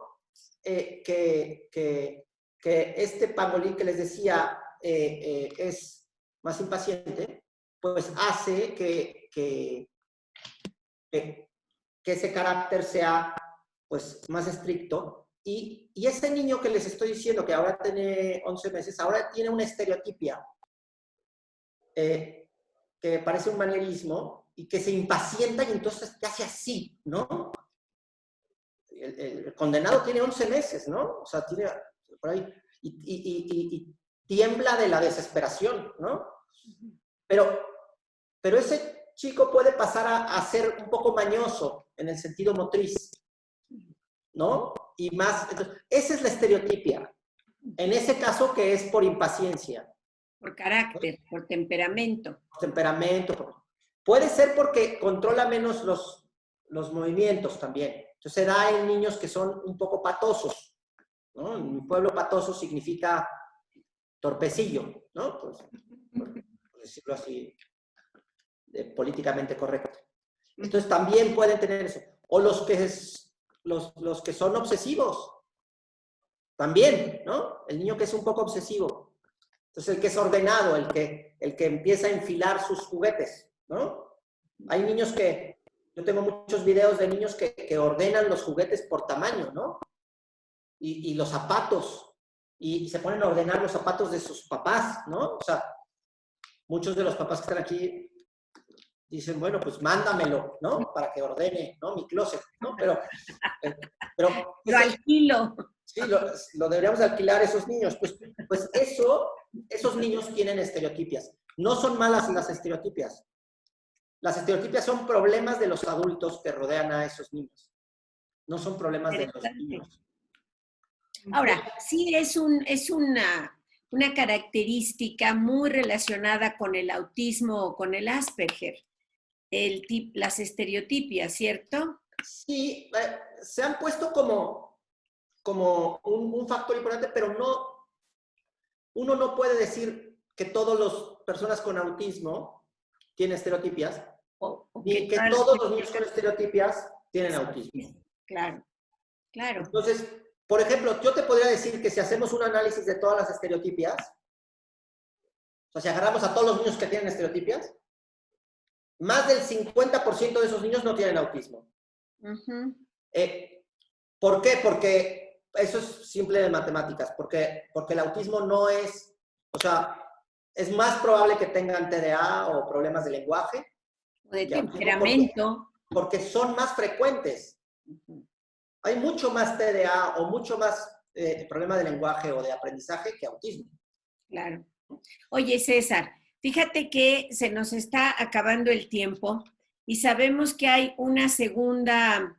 que este pangolín que les decía es más impaciente, pues hace que ese carácter sea pues más estricto Y ese niño que les estoy diciendo, que ahora tiene 11 meses, ahora tiene una estereotipia que parece un manierismo y que se impacienta y entonces te hace así, ¿no? El condenado tiene 11 meses, ¿no? O sea, tiene por ahí, y tiembla de la desesperación, ¿no? Pero ese chico puede pasar a ser un poco mañoso en el sentido motriz, ¿no? Y más, entonces, esa es la estereotipia. En ese caso que es por impaciencia. Por carácter, por temperamento. Por temperamento. Puede ser porque controla menos los movimientos también. Entonces se da en niños que son un poco patosos, ¿no? En mi pueblo patoso significa torpecillo, ¿no? Pues, por decirlo así, políticamente correcto. Entonces también pueden tener eso. O los que son obsesivos, también, ¿no? El niño que es un poco obsesivo. Entonces el que es ordenado, el que empieza a enfilar sus juguetes, ¿no? Hay niños yo tengo muchos videos de niños que ordenan los juguetes por tamaño, ¿no? Y los zapatos, y se ponen a ordenar los zapatos de sus papás, ¿no? O sea, muchos de los papás que están aquí dicen, bueno, pues mándamelo, ¿no? Para que ordene, ¿no? Mi closet, ¿no? Pero lo alquilo. Sí, lo deberíamos alquilar esos niños. Pues esos niños tienen estereotipias. No son malas las estereotipias. Las estereotipias son problemas de los adultos que rodean a esos niños. No son problemas de los niños. Ahora, sí es una característica muy relacionada con el autismo o con el Asperger, las estereotipias, ¿cierto? Sí, se han puesto como un factor importante, pero uno no puede decir que todas las personas con autismo tienen estereotipias, ni que todos los niños con estereotipias tienen autismo. Claro, claro. Entonces, por ejemplo, yo te podría decir que si hacemos un análisis de todas las estereotipias, o sea, si agarramos a todos los niños que tienen estereotipias, más del 50% de esos niños no tienen autismo. ¿Por qué? Porque eso es simple de matemáticas, porque el autismo no es, o sea, es más probable que tengan TDA o problemas de lenguaje. O de temperamento. Porque son más frecuentes. Hay mucho más TDA o mucho más problema de lenguaje o de aprendizaje que autismo. Claro. Oye, César, fíjate que se nos está acabando el tiempo y sabemos que hay una segunda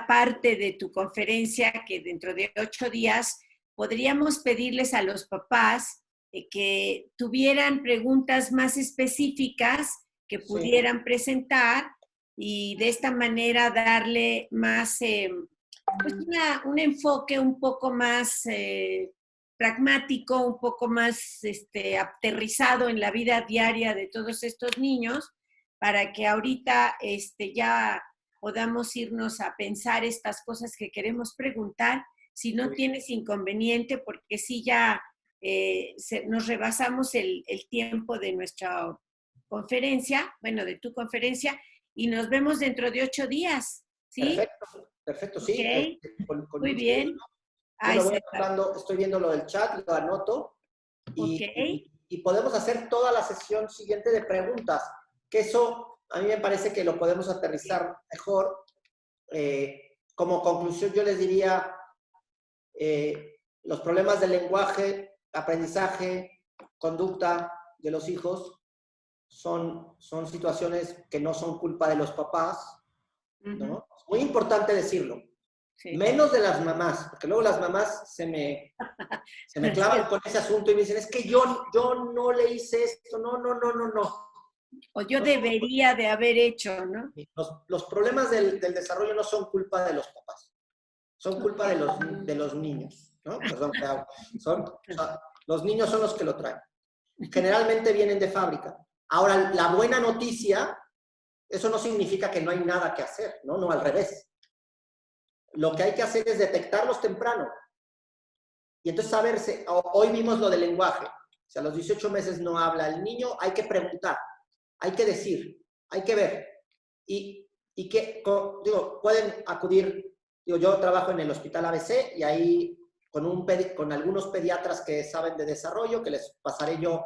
parte de tu conferencia que dentro de 8 días podríamos pedirles a los papás que tuvieran preguntas más específicas que pudieran presentar y de esta manera darle más, pues un enfoque un poco más pragmático, un poco más aterrizado en la vida diaria de todos estos niños, para que ahorita ya podamos irnos a pensar estas cosas que queremos preguntar, si no tienes inconveniente, porque sí ya nos rebasamos el tiempo de nuestra conferencia, bueno, de tu conferencia, y nos vemos dentro de 8 días, ¿sí? Perfecto, sí. Okay. Muy bien. Estoy viendo lo del chat, lo anoto, y podemos hacer toda la sesión siguiente de preguntas, que eso a mí me parece que lo podemos aterrizar mejor. Como conclusión yo les diría, los problemas del lenguaje, aprendizaje, conducta de los hijos son situaciones que no son culpa de los papás, ¿no? Es muy importante decirlo. Sí. Menos de las mamás, porque luego las mamás se me clavan con ese asunto y me dicen, es que yo no le hice esto, no. O yo debería de haber hecho, ¿no? Los problemas del desarrollo no son culpa de los papás, son culpa de los niños, ¿no? Perdón, los niños son los que lo traen. Generalmente vienen de fábrica. Ahora, la buena noticia, eso no significa que no hay nada que hacer, ¿no? No, al revés. Lo que hay que hacer es detectarlos temprano. Y entonces saberse, hoy vimos lo del lenguaje. Si a los 18 meses no habla el niño, hay que preguntar, hay que decir, hay que ver. Y que, digo, pueden acudir Digo, yo trabajo en el Hospital ABC y ahí con algunos pediatras que saben de desarrollo, que les pasaré yo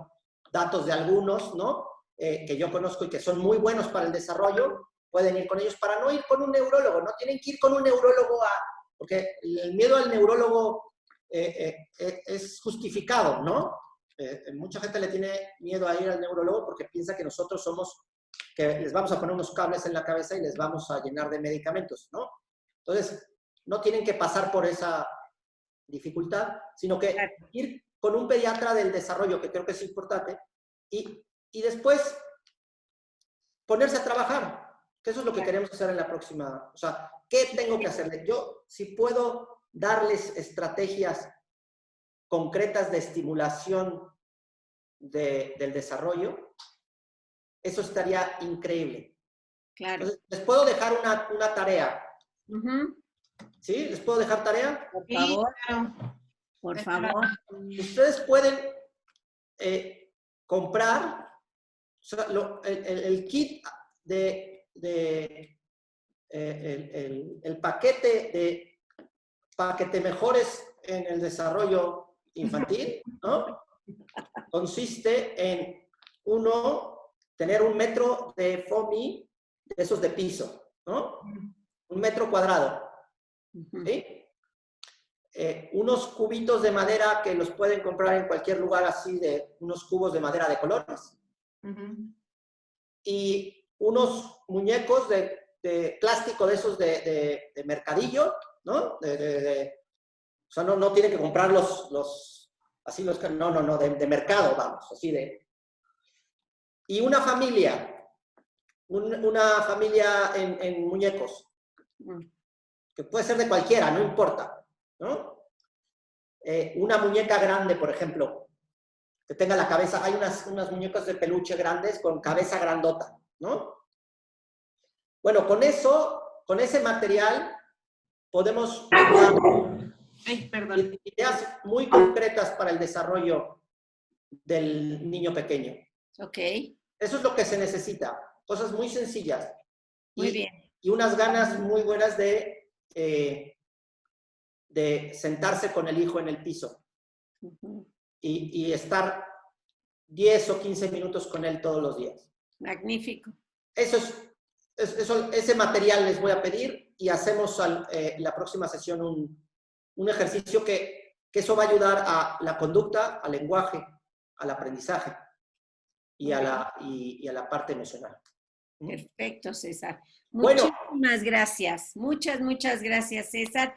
datos de algunos, ¿no? Que yo conozco y que son muy buenos para el desarrollo, pueden ir con ellos para no ir con un neurólogo, no tienen que ir con un neurólogo porque el miedo al neurólogo es justificado, ¿no? Mucha gente le tiene miedo a ir al neurólogo porque piensa que nosotros que les vamos a poner unos cables en la cabeza y les vamos a llenar de medicamentos, ¿no? Entonces, no tienen que pasar por esa dificultad, sino que ir con un pediatra del desarrollo, que creo que es importante, y después ponerse a trabajar, que eso es lo que queremos hacer en la próxima. O sea, ¿qué tengo que hacerle? Yo, si puedo darles estrategias concretas de estimulación del desarrollo, eso estaría increíble. Claro. Entonces, les puedo dejar una tarea. ¿Sí? ¿Les puedo dejar tarea? Por favor. Claro. Por favor. Ustedes pueden comprar el kit el paquete de paquete mejores en el desarrollo infantil, ¿no? Consiste en tener 1 metro de foamy, de esos de piso, ¿no? 1 metro cuadrado, ¿sí? Unos cubitos de madera que los pueden comprar en cualquier lugar, así de unos cubos de madera de colores. Y unos muñecos de plástico de esos de mercadillo, ¿no? O sea, no tienen que comprar no, de mercado, vamos, así de. Y una familia en muñecos, que puede ser de cualquiera, no importa, ¿no? Una muñeca grande, por ejemplo, que tenga la cabeza, hay unas muñecas de peluche grandes con cabeza grandota, ¿no? Bueno, con ese material, podemos dar ideas muy concretas para el desarrollo del niño pequeño. Ok. Eso es lo que se necesita, cosas muy sencillas. Muy bien. Y unas ganas muy buenas de sentarse con el hijo en el piso y estar 10 o 15 minutos con él todos los días. Magnífico. Ese material les voy a pedir y hacemos la próxima sesión un ejercicio que eso va a ayudar a la conducta, al lenguaje, al aprendizaje y a la parte emocional. Perfecto, César. Bueno. Muchísimas gracias. Muchas gracias, César.